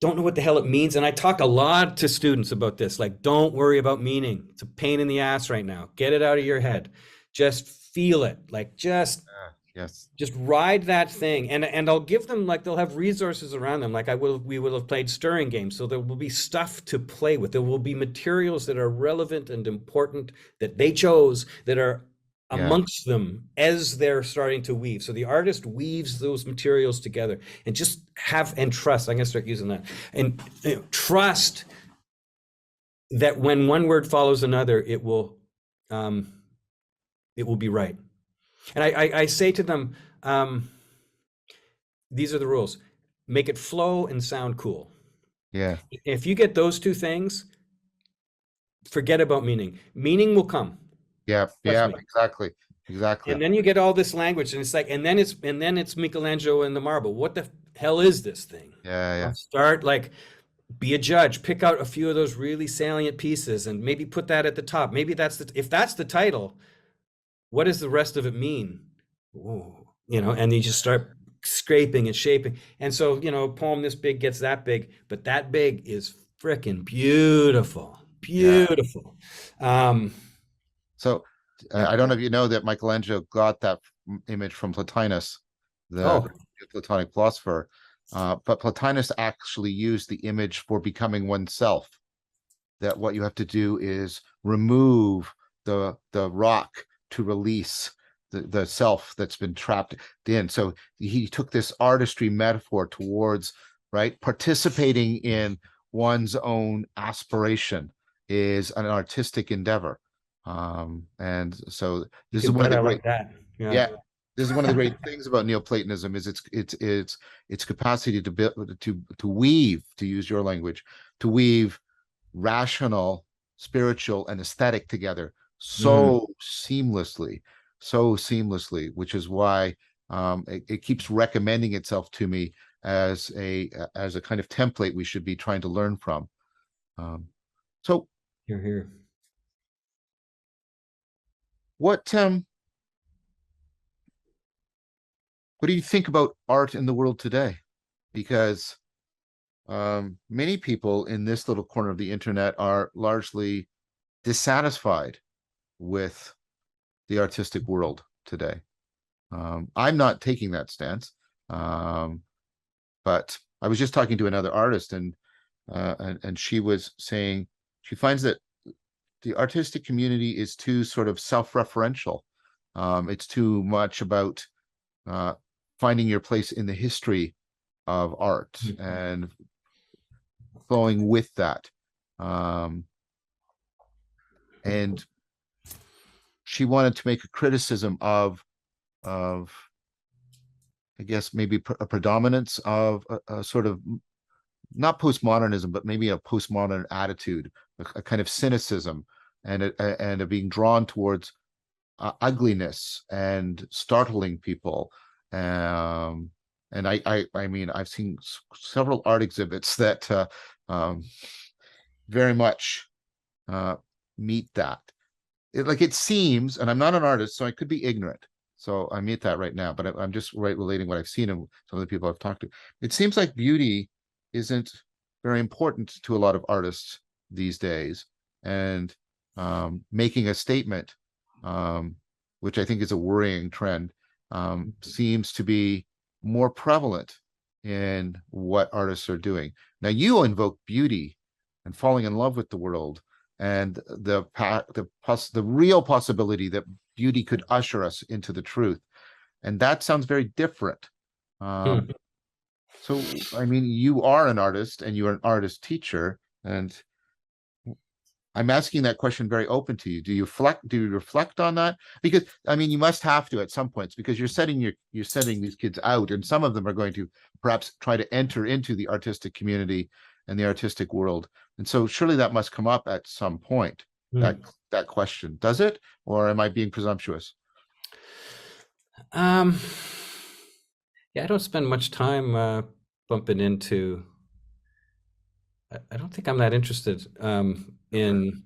Don't know what the hell it means, and I talk a lot to students about this. Like, don't worry about meaning. It's a pain in the ass right now. Get it out of your head. Just feel it. Like, yes, just ride that thing, and I'll give them, like, they'll have resources around them, like we will have played stirring games, so there will be stuff to play with. There will be materials that are relevant and important that they chose that are yeah, amongst them as they're starting to weave. So the artist weaves those materials together, and just have and trust. I'm going to start using that, and trust that when one word follows another, um, it will be right. And I say to them, these are the rules: make it flow and sound cool. yeah, If you get those two things, forget about meaning. Meaning will come. yeah, Trust yeah, me. exactly, exactly. And then you get all this language, and it's like, and then it's Michelangelo and the marble. What the hell is this thing? Yeah, yeah, Start, like, be a judge. Pick out a few of those really salient pieces, and maybe put that at the top. Maybe if that's the title, what does the rest of it mean? Ooh, and you just start scraping and shaping. And so, a poem this big gets that big, but that big is freaking beautiful, yeah. beautiful. Um, So I don't know if you know that Michelangelo got that image from Plotinus, the Oh, Platonic philosopher. But Plotinus actually used the image for becoming oneself. That what you have to do is remove the rock to release the self that's been trapped in. So he took this artistry metaphor towards, right, participating in one's own aspiration is an artistic endeavor. And so you this is can one of bet the I great, like that. Yeah. yeah, this is one of the great things about Neoplatonism is its capacity to build, to weave, to use your language, to weave rational, spiritual, and aesthetic together Mm, so seamlessly, which is why it keeps recommending itself to me as a kind of template we should be trying to learn from. Um, so, here, here. what what do you think about art in the world today? Because many people in this little corner of the internet are largely dissatisfied with the artistic world today. I'm not taking that stance, um, but I was just talking to another artist, and she was saying she finds that the artistic community is too sort of self-referential. It's too much about uh, finding your place in the history of art and flowing with that. Um, and she wanted to make a criticism of I guess maybe a predominance of a sort of not postmodernism, but maybe a postmodern attitude, a kind of cynicism, and a being drawn towards ugliness and startling people. Um, and I mean, I've seen several art exhibits that um, very much uh, meet that. Like it seems, and I'm not an artist, so I could be ignorant. So I meet that right now, but I'm just relating what I've seen and some of the people I've talked to. It seems like beauty isn't very important to a lot of artists these days, and making a statement, um, which I think is a worrying trend, seems to be more prevalent in what artists are doing. Now you invoke beauty and falling in love with the world and the real possibility that beauty could usher us into the truth, and that sounds very different. Hmm. So I mean, you are an artist and you're an artist teacher, and I'm asking that question very open to you. Do you reflect on that? Because I mean, you must have to at some points, because you're setting these kids out, and some of them are going to perhaps try to enter into the artistic community and the artistic world. And so surely that must come up at some point, that Hmm. that question. Does it? Or am I being presumptuous? Um, yeah, I don't spend much time bumping into. I don't think I'm that interested in.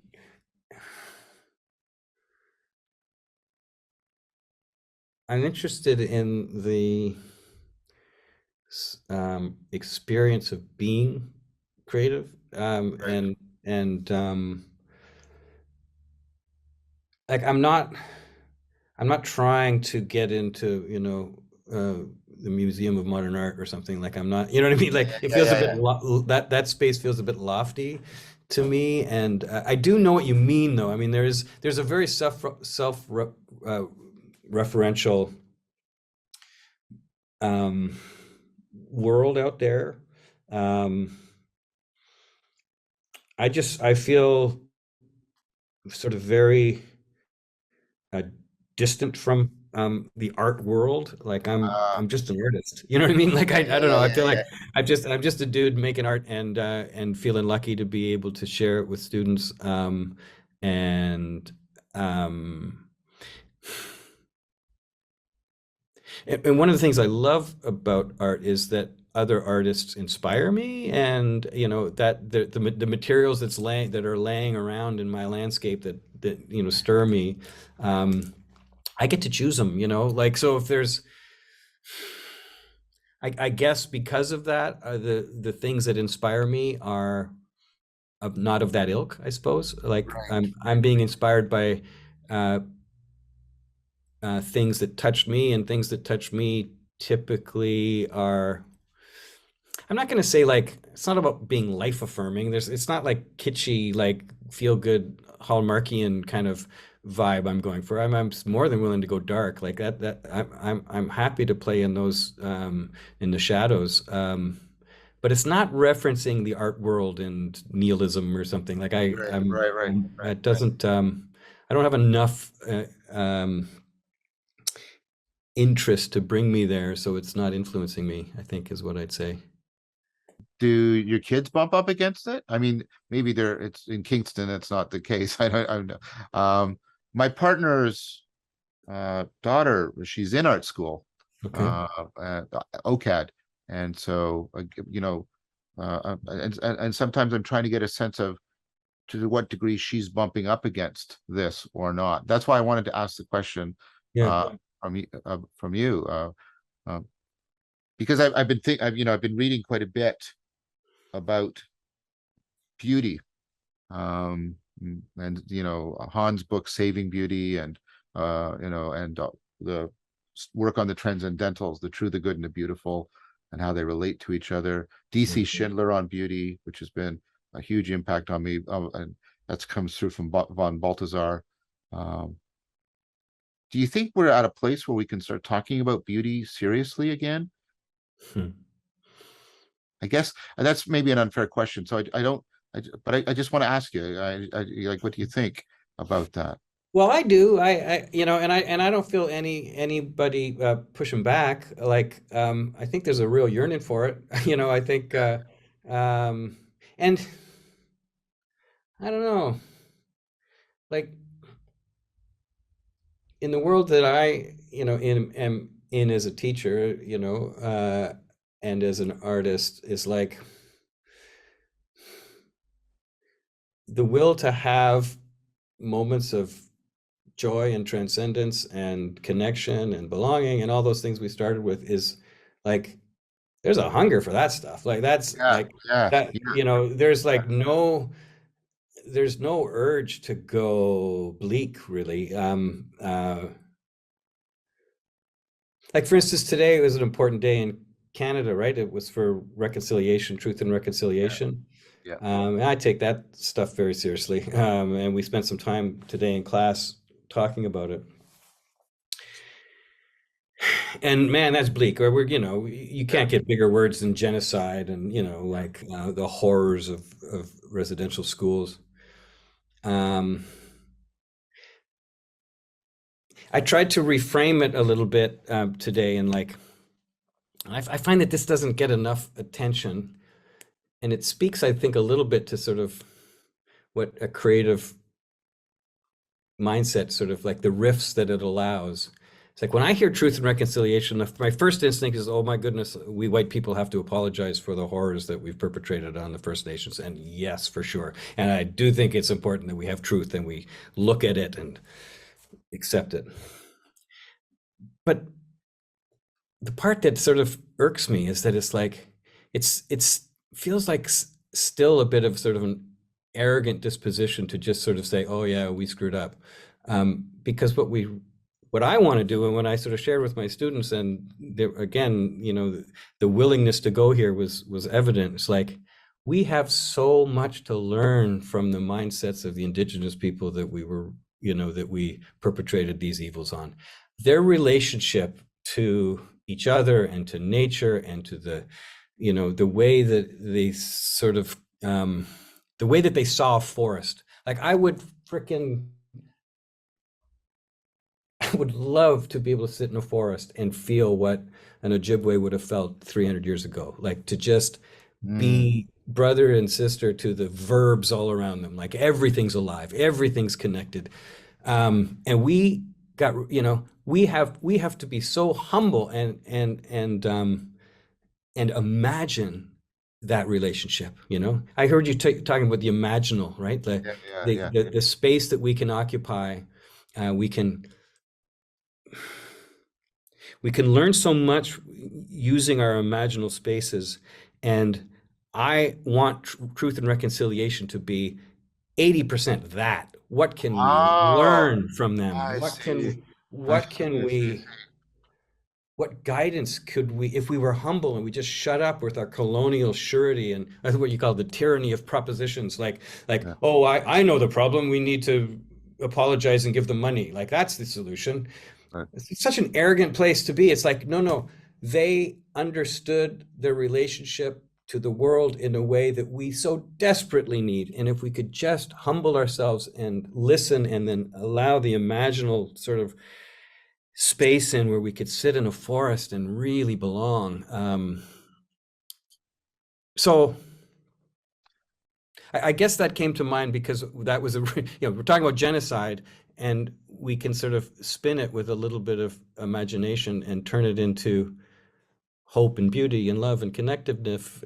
I'm interested in the experience of being creative, Right. and like I'm not trying to get into, the Museum of Modern Art or something. Like I'm not, you know what I mean? Like it Yeah, feels a yeah, bit yeah. that space feels a bit lofty to me, and I do know what you mean, though. I mean, there's a very self referential um, world out there. Um, I feel sort of very uh, distant from the art world. Like I'm just an artist. You know what I mean? Like Yeah, I yeah, don't yeah, know. I yeah, feel like yeah. I'm just a dude making art and feeling lucky to be able to share it with students. And um, and one of the things I love about art is that other artists inspire me, and that the materials that are laying around in my landscape that stir me. Um, I get to choose them, like, so if there's, I guess because of that, the things that inspire me are not of that ilk, I suppose. Like Right. I'm being inspired by uh, things that touched me, and things that touch me typically are, I'm not going to say like, it's not about being life affirming. It's not like kitschy, like feel good Hallmarkian kind of vibe I'm going for. I'm more than willing to go dark like that. I'm happy to play in those, in the shadows. But it's not referencing the art world and nihilism or something. Like Right, right, right, right, it right. doesn't, I don't have enough, interest to bring me there, so it's not influencing me, I think is what I'd say. Do your kids bump up against it? I mean, maybe it's in Kingston, it's not the case. I don't know. My partner's daughter, she's in art school, Okay. uh, at OCAD. And so, and sometimes I'm trying to get a sense of to what degree she's bumping up against this or not. That's why I wanted to ask the question Yeah. from you, uh, because I've been I've been reading quite a bit about beauty, and Han's book Saving Beauty, and the work on the transcendentals, the true, the good, and the beautiful, and how they relate to each other. DC Right. Schindler on beauty, which has been a huge impact on me, and that's comes through from von Balthasar. um, do you think we're at a place where we can start talking about beauty seriously again? Hmm. I guess that's maybe an unfair question. So I don't, but I just want to ask you, like, what do you think about that? Well, I do. And I don't feel anybody pushing back. Like, I think there's a real yearning for it. I think, um, and I don't know, like in the world that I, am in as a teacher, and as an artist, is like the will to have moments of joy and transcendence and connection and belonging and all those things we started with is like there's a hunger for that stuff. Like that's Yeah, like yeah, that, yeah, there's yeah. like there's no urge to go bleak really. Like for instance, today was an important day in Canada, right? It was for reconciliation, truth and Yeah, reconciliation. yeah. And I take that stuff very seriously. And we spent some time today in class talking about it. And man, that's bleak. Or you Yeah. can't get bigger words than genocide and, like the horrors of residential schools. Um, I tried to reframe it a little bit today, and like I find that this doesn't get enough attention, and it speaks, I think, a little bit to sort of what a creative mindset, sort of like the rifts that it allows. It's like when I hear truth and reconciliation, my first instinct is, oh my goodness, we white people have to apologize for the horrors that we've perpetrated on the First Nations. And yes, for sure. And I do think it's important that we have truth and we look at it and accept it. But the part that sort of irks me is that it's like it's feels like still a bit of sort of an arrogant disposition to just sort of say, "Oh yeah, we screwed up," because what I want to do, and when I sort of shared with my students, and again, the willingness to go here was evident. It's like we have so much to learn from the mindsets of the indigenous people that that we perpetrated these evils on. Their relationship to each other and to nature and to the way that they sort of the way that they saw a forest. Like I would love to be able to sit in a forest and feel what an Ojibwe would have felt 300 years ago. Like to just Mm, be brother and sister to the verbs all around them. Like everything's alive, everything's connected. And we have to be so humble and imagine that relationship. I heard you talking about the imaginal, right? the, yeah, yeah, the yeah. the the space that we can occupy. We can learn so much using our imaginal spaces. And I want truth and reconciliation to be 80% that. What can we Oh, learn from them? I see. I what can we what guidance could we, if we were humble and we just shut up with our colonial surety and what you call the tyranny of propositions, like, yeah, oh, I know the problem. We need to apologize and give them money. Like that's the solution. right. It's such an arrogant place to be. It's like, no, no, they understood their relationship to the world in a way that we so desperately need. And if we could just humble ourselves and listen and then allow the imaginal sort of space in where we could sit in a forest and really belong. So I guess that came to mind because that was we're talking about genocide, and we can sort of spin it with a little bit of imagination and turn it into hope and beauty and love and connectiveness,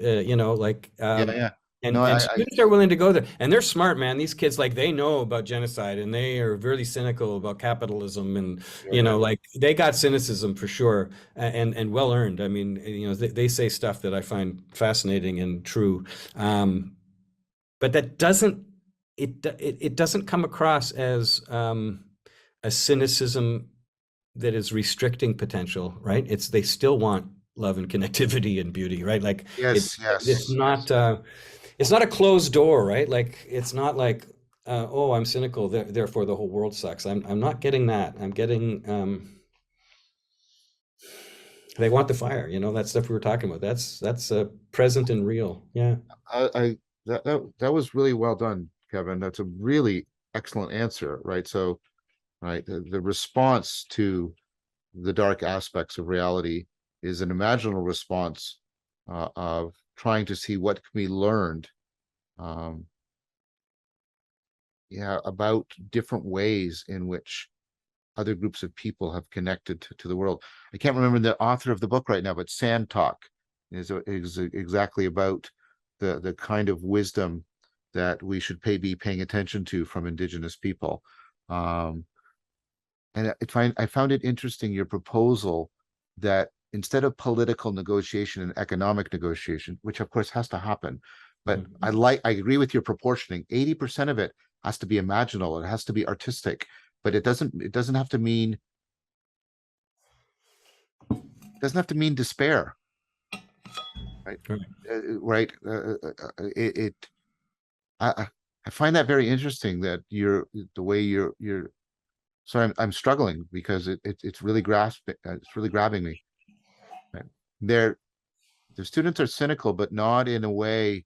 like, Yeah, yeah. No, and students are willing to go there, and they're smart, man. These kids, like, they know about genocide, and they are really cynical about capitalism, and yeah, yeah. like they got cynicism for sure, and well earned. I mean, they say stuff that I find fascinating and true, but that doesn't it doesn't come across as a cynicism that is restricting potential, right? They still want love and connectivity and beauty, right? Like Yes, it's yes. not a closed door, right? Like it's not like oh, I'm cynical, therefore the whole world sucks. I'm not getting that. I'm getting they want the fire, that stuff we were talking about. That's present and real. Yeah. I that was really well done, Kevin. That's a really excellent answer, right? So, right, the response to the dark aspects of reality is an imaginal response of trying to see what can be learned, um, yeah, about different ways in which other groups of people have connected to the world. I can't remember the author of the book right now, but Sand Talk is exactly about the kind of wisdom that we should be paying attention to from Indigenous people. Um, and I found it interesting, your proposal that instead of political negotiation and economic negotiation, which of course has to happen, but Mhm. I agree with your proportioning. 80% of it has to be imaginal, it has to be artistic, but it doesn't have to mean despair, right? Right. Right. I I find that very interesting that the way you're. So I'm struggling because it's really it's really grabbing me. Right? They're the students are cynical, but not in a way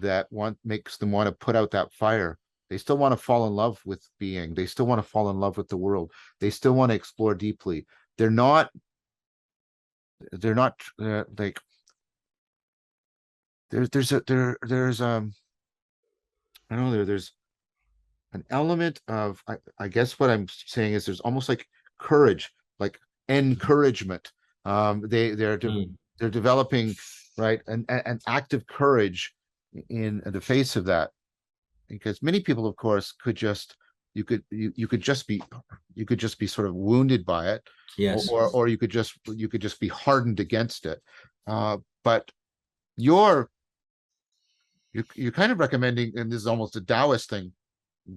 that makes them want to put out that fire. They still want to fall in love with being. They still want to fall in love with the world. They still want to explore deeply. They're not. They're not like there's I don't know there's an element of I guess what I'm saying is there's almost like courage, like encouragement. Mm. They're developing, right, an active courage in the face of that, because many people, of course, could just you could just be sort of wounded by it, Yes. or you could just be hardened against it. But you're you're kind of recommending, and this is almost a Taoist thing,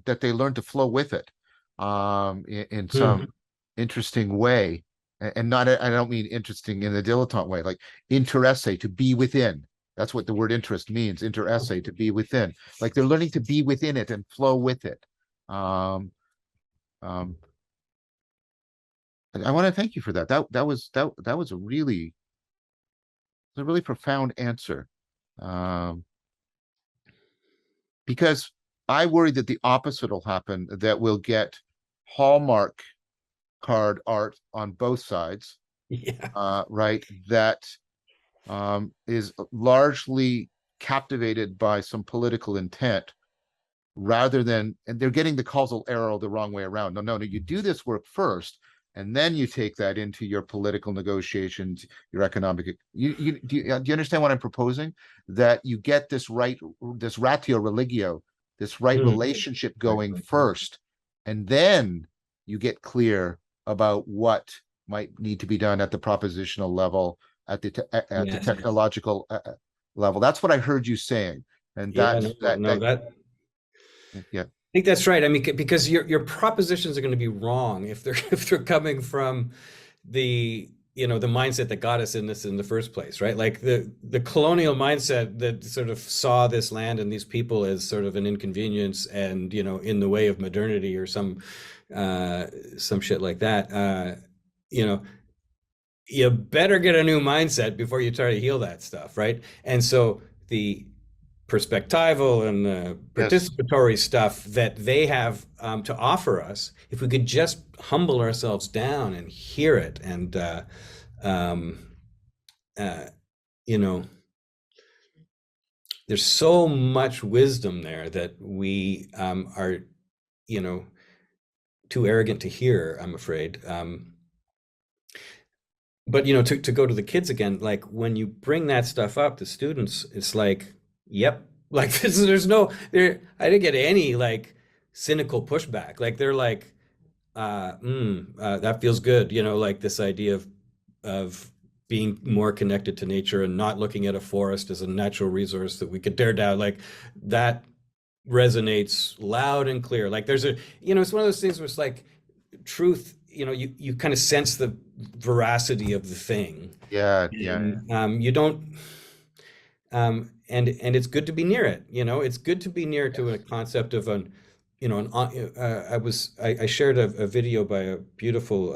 that they learn to flow with it, in some Mm. interesting way, and not I don't mean interesting in the dilettante way, like interesse, to be within. That's what the word interest means. Interesse, to be within. Like they're learning to be within it and flow with it. Um, um, I want to thank you for that. That was a really profound answer. Um, because I worry that the opposite will happen, that we'll get Hallmark card art on both sides, Yeah. right? That is largely captivated by some political intent, rather than, and they're getting the causal arrow the wrong way around. No, no, no, you do this work first, and then you take that into your political negotiations, your economic. Do you understand what I'm proposing? That you get this right, this ratio religio, this right Mm. relationship Right. going first, and then you get clear about what might need to be done at the propositional level, at the Yes. technological level. That's what I heard you saying, and Yeah. No. No. that That. yeah. think that's right. I mean, because your propositions are going to be wrong if they're if they're coming from the the mindset that got us in this in the first place, right? Like the colonial mindset that sort of saw this land and these people as sort of an inconvenience and in the way of modernity or uh, some shit like that. You know, you better get a new mindset before you try to heal that stuff, right? And so the perspectival and Yes. participatory stuff that they have to offer us, if we could just humble ourselves down and hear it, and um, uh, you know, there's so much wisdom there that we are, you know, too arrogant to hear, I'm afraid. But to go to the kids again, like when you bring that stuff up to students, it's like, yep, like there's no there. I didn't get any like cynical pushback. Like they're like, that feels good, like this idea of being more connected to nature and not looking at a forest as a natural resource that we could tear down. Like that resonates loud and clear. Like there's it's one of those things where it's like truth, you kind of sense the veracity of the thing. Yeah, yeah, yeah. And you don't and it's good to be near it. It's good to be near to a Yes. concept of an I shared a video by a beautiful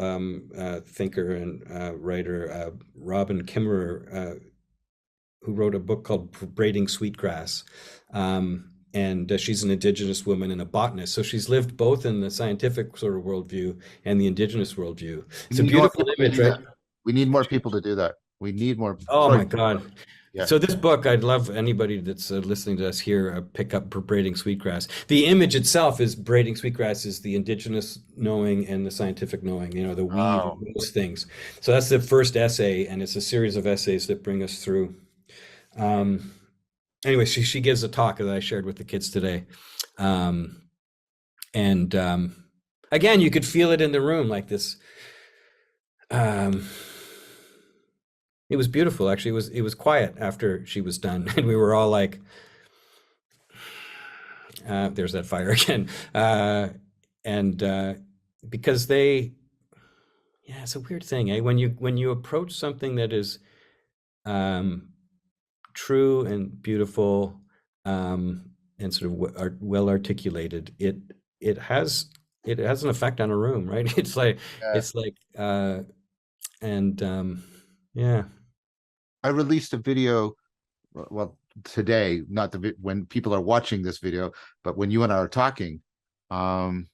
thinker and writer, Robin Kimmerer, who wrote a book called Braiding Sweetgrass. And she's an indigenous woman and a botanist. So she's lived both in the scientific sort of worldview and the indigenous worldview. We It's a need more beautiful people to image, do right? that. We need more people to do that. We need more. Oh Sorry. my God. Yeah. So this book, I'd love anybody that's listening to us here pick up Braiding Sweetgrass. The image itself is Braiding Sweetgrass is the indigenous knowing and the scientific knowing, the weave of Oh, those things. So that's the first essay, and it's a series of essays that bring us through. Um, anyway, she gives a talk that I shared with the kids today. Um, and again, you could feel it in the room like this. Um, it was beautiful, actually. It was quiet after she was done, and we were all like, there's that fire again. And because yeah, it's a weird thing, eh? When you approach something that is um, true and beautiful, and sort of well articulated, it has it has an effect on a room, right? yeah. It's like and yeah. I released a video, well, today, not when people are watching this video, but when you and I are talking, um,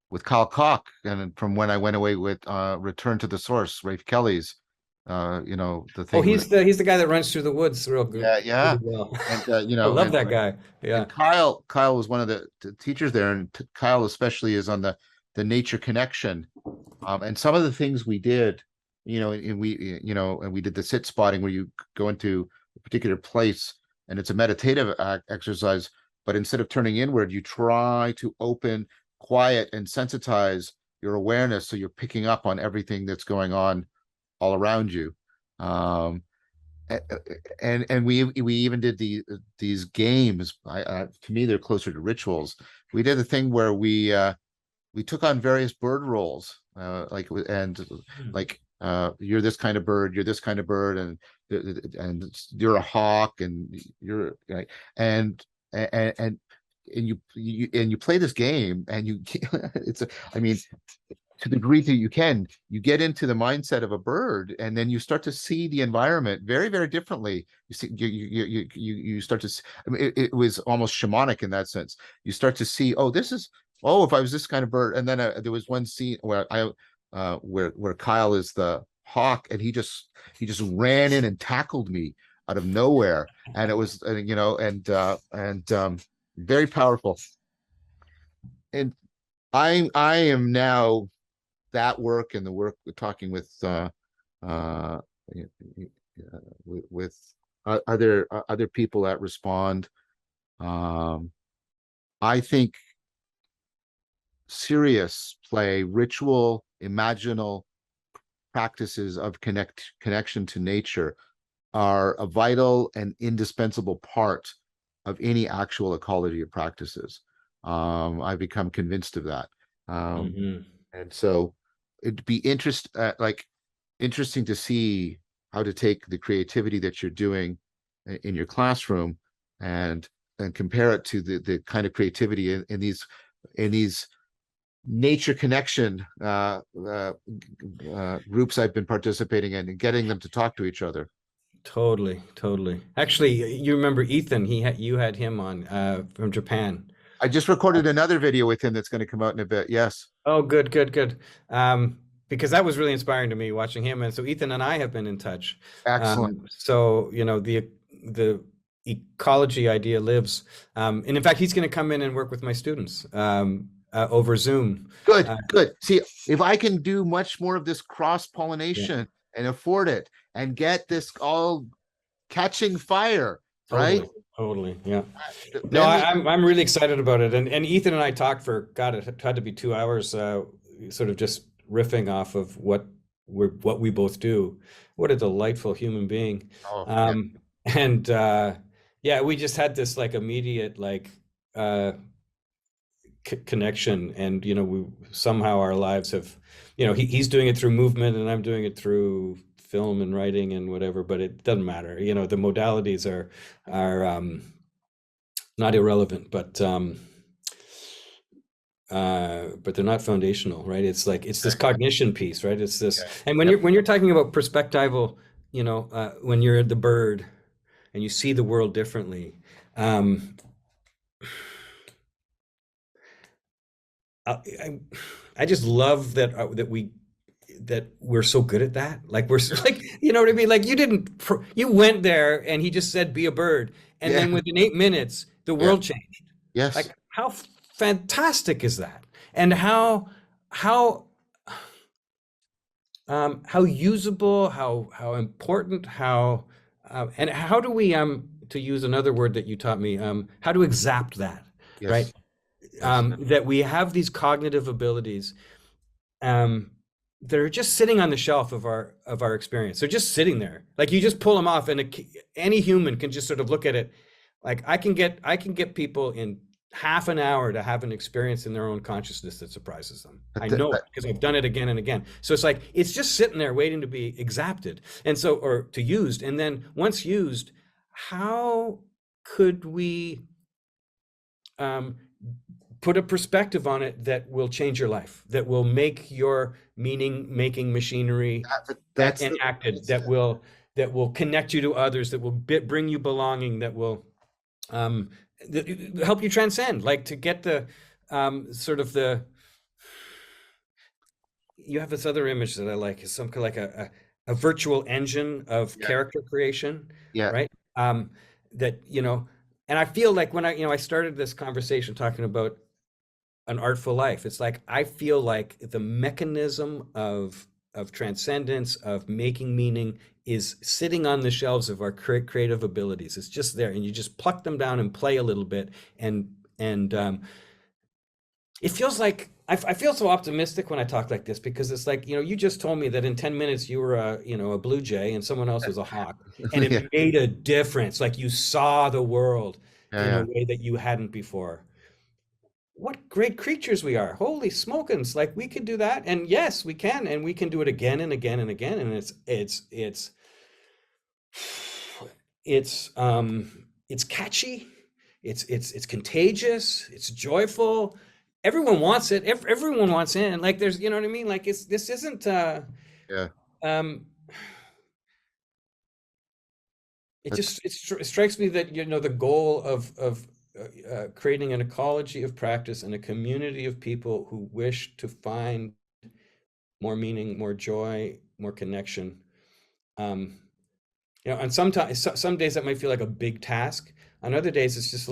with Kyle Koch, and from when I went away with Return to the Source, Rafe Kelly's, the Oh, thing with, he's the guy that runs through the woods real good, yeah, yeah. really well. And I love that guy. Yeah. and Kyle was one of the teachers there, and Kyle especially is on the nature connection. And some of the things we did, and we did the sit spotting where you go into a particular place and it's a meditative exercise, but instead of turning inward, you try to open, quiet, and sensitize your awareness so you're picking up on everything that's going on all around you. Um, and we even did these games. To me, they're closer to rituals. We did a thing where we took on various bird roles, you're this kind of bird, you're this kind of bird, and you're a hawk, and you're right, and and and and you play this game, and you I mean, to the degree that you get into the mindset of a bird, and then you start to see the environment very, very differently. You see, you start to see, I mean, it was almost shamanic in that sense. You start to see, if I was this kind of bird. And then there was one scene where where Kyle is the hawk, and he just ran in and tackled me out of nowhere, and it was very powerful. And I am now, that work and the work we're talking uh with other people that respond. um I think serious play, ritual, imaginal practices of connection to nature are a vital and indispensable part of any actual ecology of practices. I've become convinced of that. Um, Hmm. and so it'd be interesting to see how to take the creativity that you're doing in your classroom and compare it to the kind of creativity in these nature connection groups I've been participating in and getting them to talk to each other. Totally, totally. Actually, you remember Ethan? You had him on from Japan. I just recorded another video with him that's going to come out in a bit. Yes. Oh, good, good, good. Because that was really inspiring to me watching him. And so Ethan and I have been in touch. Excellent. So, the ecology idea lives. And in fact, he's going to come in and work with my students over Zoom. Good, Uh, good. See, if I can do much more of this cross yeah, pollination and afford it and get this all catching fire, right? totally, totally. Yeah. No, Then we, I'm really excited about it. And Ethan and I talked for, God, it had to be 2 hours, sort of just riffing off of what we both do. What a delightful human being. oh, yeah, And yeah, we just had this like immediate like uh connection, and we somehow our lives have, he's doing it through movement and I'm doing it through film and writing and whatever, but it doesn't matter. The modalities are not irrelevant, but they're not foundational, right? It's like it's this exactly. cognition piece, right? It's this, Yeah. and when Yep. you're talking about perspectival, when you're the bird and you see the world differently, um, I, I I just love that we're so good at that. Like like, you know what I mean? Like you went there and he just said be a bird, and Yeah. then within 8 minutes the Yeah. world changed. Yes. Like how fantastic is that? And how how usable, how important, and how do we to use another word that you taught me, how to exact that, right? Yes. Yes. That we have these cognitive abilities um, that are just sitting on the shelf of our experience. They're just sitting there. Like you just pull them off, and any human can just sort of look at it. Like I can get people in half an hour to have an experience in their own consciousness that surprises them. That, I that, know it that- because I've done it again and again. So it's like it's just sitting there waiting to be exacted, and so or to used. And then once used, how could we um, put a perspective on it that will change your life, that will make your meaning making machinery that's enacted, that's that will connect you to others, that will bring you belonging, that will um, help you transcend, like to get the sort of the you have this other image that I like, is some kind of like a virtual engine of yeah, character creation, yeah, right? That and I feel like when I started this conversation talking about an artful life. It's like I feel like the mechanism of transcendence, of making meaning, is sitting on the shelves of our creative abilities. It's just there, and you just pluck them down and play a little bit, and it feels like I feel so optimistic when I talk like this, because it's like, you just told me that in 10 minutes you were a blue jay and someone else was a hawk, and yeah, it made a difference. Like you saw the world yeah, in a yeah. way that you hadn't before. What great creatures we are. Holy smokins. Like we could do that. And yes, we can. And we can do it again and again and again. And it's catchy. It's contagious. It's joyful. Everyone wants it. Everyone wants in. Like there's, you know what I mean? Like this isn't Yeah. um it That's just it strikes me that the goal of creating an ecology of practice and a community of people who wish to find more meaning, more joy, more connection. Um, and sometimes some days that might feel like a big task. On other days, it's just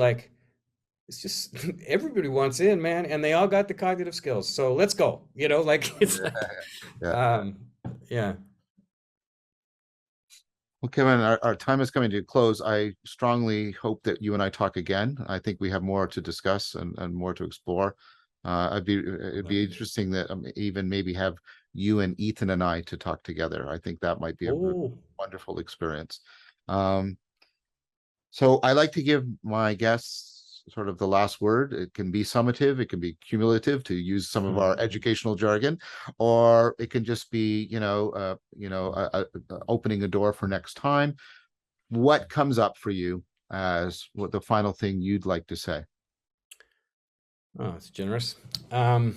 everybody wants in, man, and they all got the cognitive skills. So let's go. Like it's like, yeah. um, yeah. Well, Kevin, our time is coming to a close. I strongly hope that you and I talk again. I think we have more to discuss and more to explore. It'd be interesting that even maybe have you and Ethan and I to talk together. I think that might be a Oh, wonderful experience. So I like to give my guests sort of the last word. It can be summative, it can be cumulative, to use some of our educational jargon, or it can just be, opening a door for next time. What comes up for you as what the final thing you'd like to say? Oh, it's generous. Um,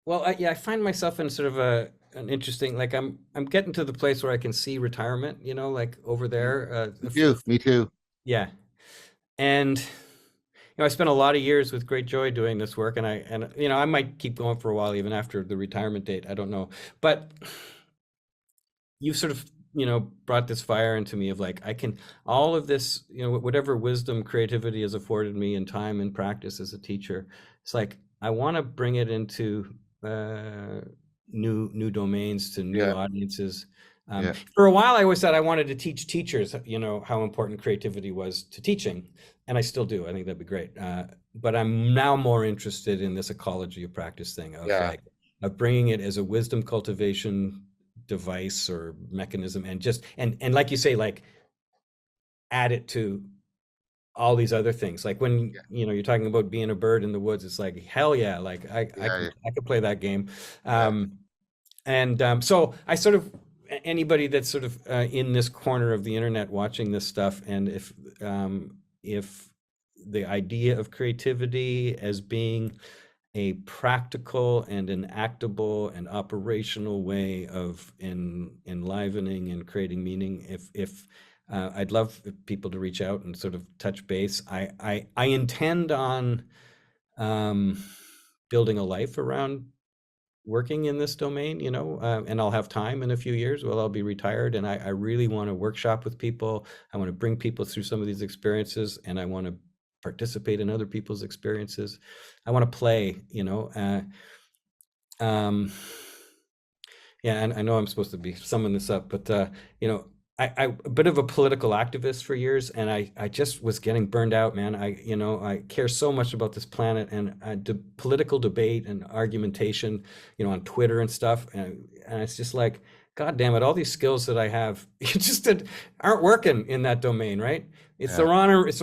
well, yeah, I find myself in sort of an interesting, like I'm getting to the place where I can see retirement, like over there. Me too. Me too. Yeah, and I spent a lot of years with great joy doing this work, and I might keep going for a while even after the retirement date. I don't know, but you've sort of brought this fire into me of like I can all of this whatever wisdom creativity has afforded me in time and practice as a teacher. It's like I want to bring it into uh, new domains to new Yeah. audiences. Yeah. For a while I always thought I wanted to teach teachers how important creativity was to teaching, and I still do. I think that'd be great, but I'm now more interested in this ecology of practice thing of Yeah. like of bringing it as a wisdom cultivation device or mechanism, and just and like you say, like add it to all these other things, like when Yeah. you're talking about being a bird in the woods. It's like hell yeah, like I Yeah. can Yeah. I can play that game. Yeah. So I sort of, anybody that's sort of in this corner of the internet watching this stuff, and if the idea of creativity as being a practical and an actable and operational way of enlivening and creating meaning. If I'd love people to reach out and sort of touch base. I intend on um, building a life around working in this domain, and I'll have time in a few years. Well, I'll be retired, and I really want to workshop with people. I want to bring people through some of these experiences, and I want to participate in other people's experiences. I want to play, um, yeah, and I know I'm supposed to be summing this up, but I a bit of a political activist for years, and I just was getting burned out, man. I care so much about this planet, and political debate and argumentation, on Twitter and stuff, and it's just like, God damn it, all these skills that I have, just aren't working in that domain, right? Yeah. It's the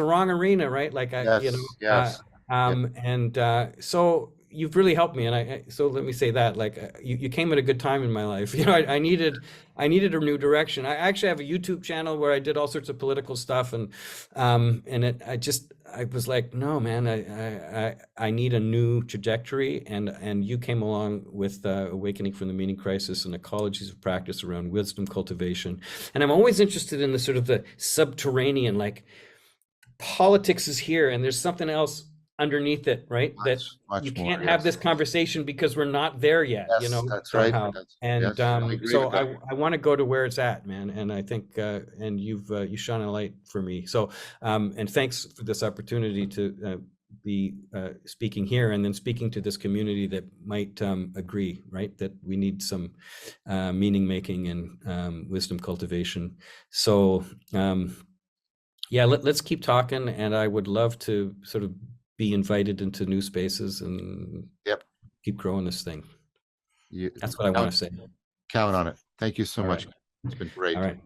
wrong arena, right? Like Yes. Yes. Yeah. and so you've really helped me, and so let me say that, like, you came at a good time in my life. I needed a new direction. I actually have a YouTube channel where I did all sorts of political stuff, and I was like, no, man, I need a new trajectory, and you came along with Awakening from the Meaning Crisis and Ecologies of Practice around wisdom cultivation. And I'm always interested in the sort of the subterranean, like politics is here and there's something else underneath it, right? That Much, you much more. can't have Yes. this conversation because we're not there yet, Yes. That's right. somehow. That's, And yes. I agree so with I that. I want to go to where it's at, man. And I think and you shone a light for me. So and thanks for this opportunity to be speaking here, and then speaking to this community that might agree, right? That we need some meaning making and wisdom cultivation. So yeah, let's keep talking, and I would love to sort of be invited into new spaces and Yep. keep growing this thing. You That's what I want count, to say. count on it. Thank you so All much. right. It's been All great. right.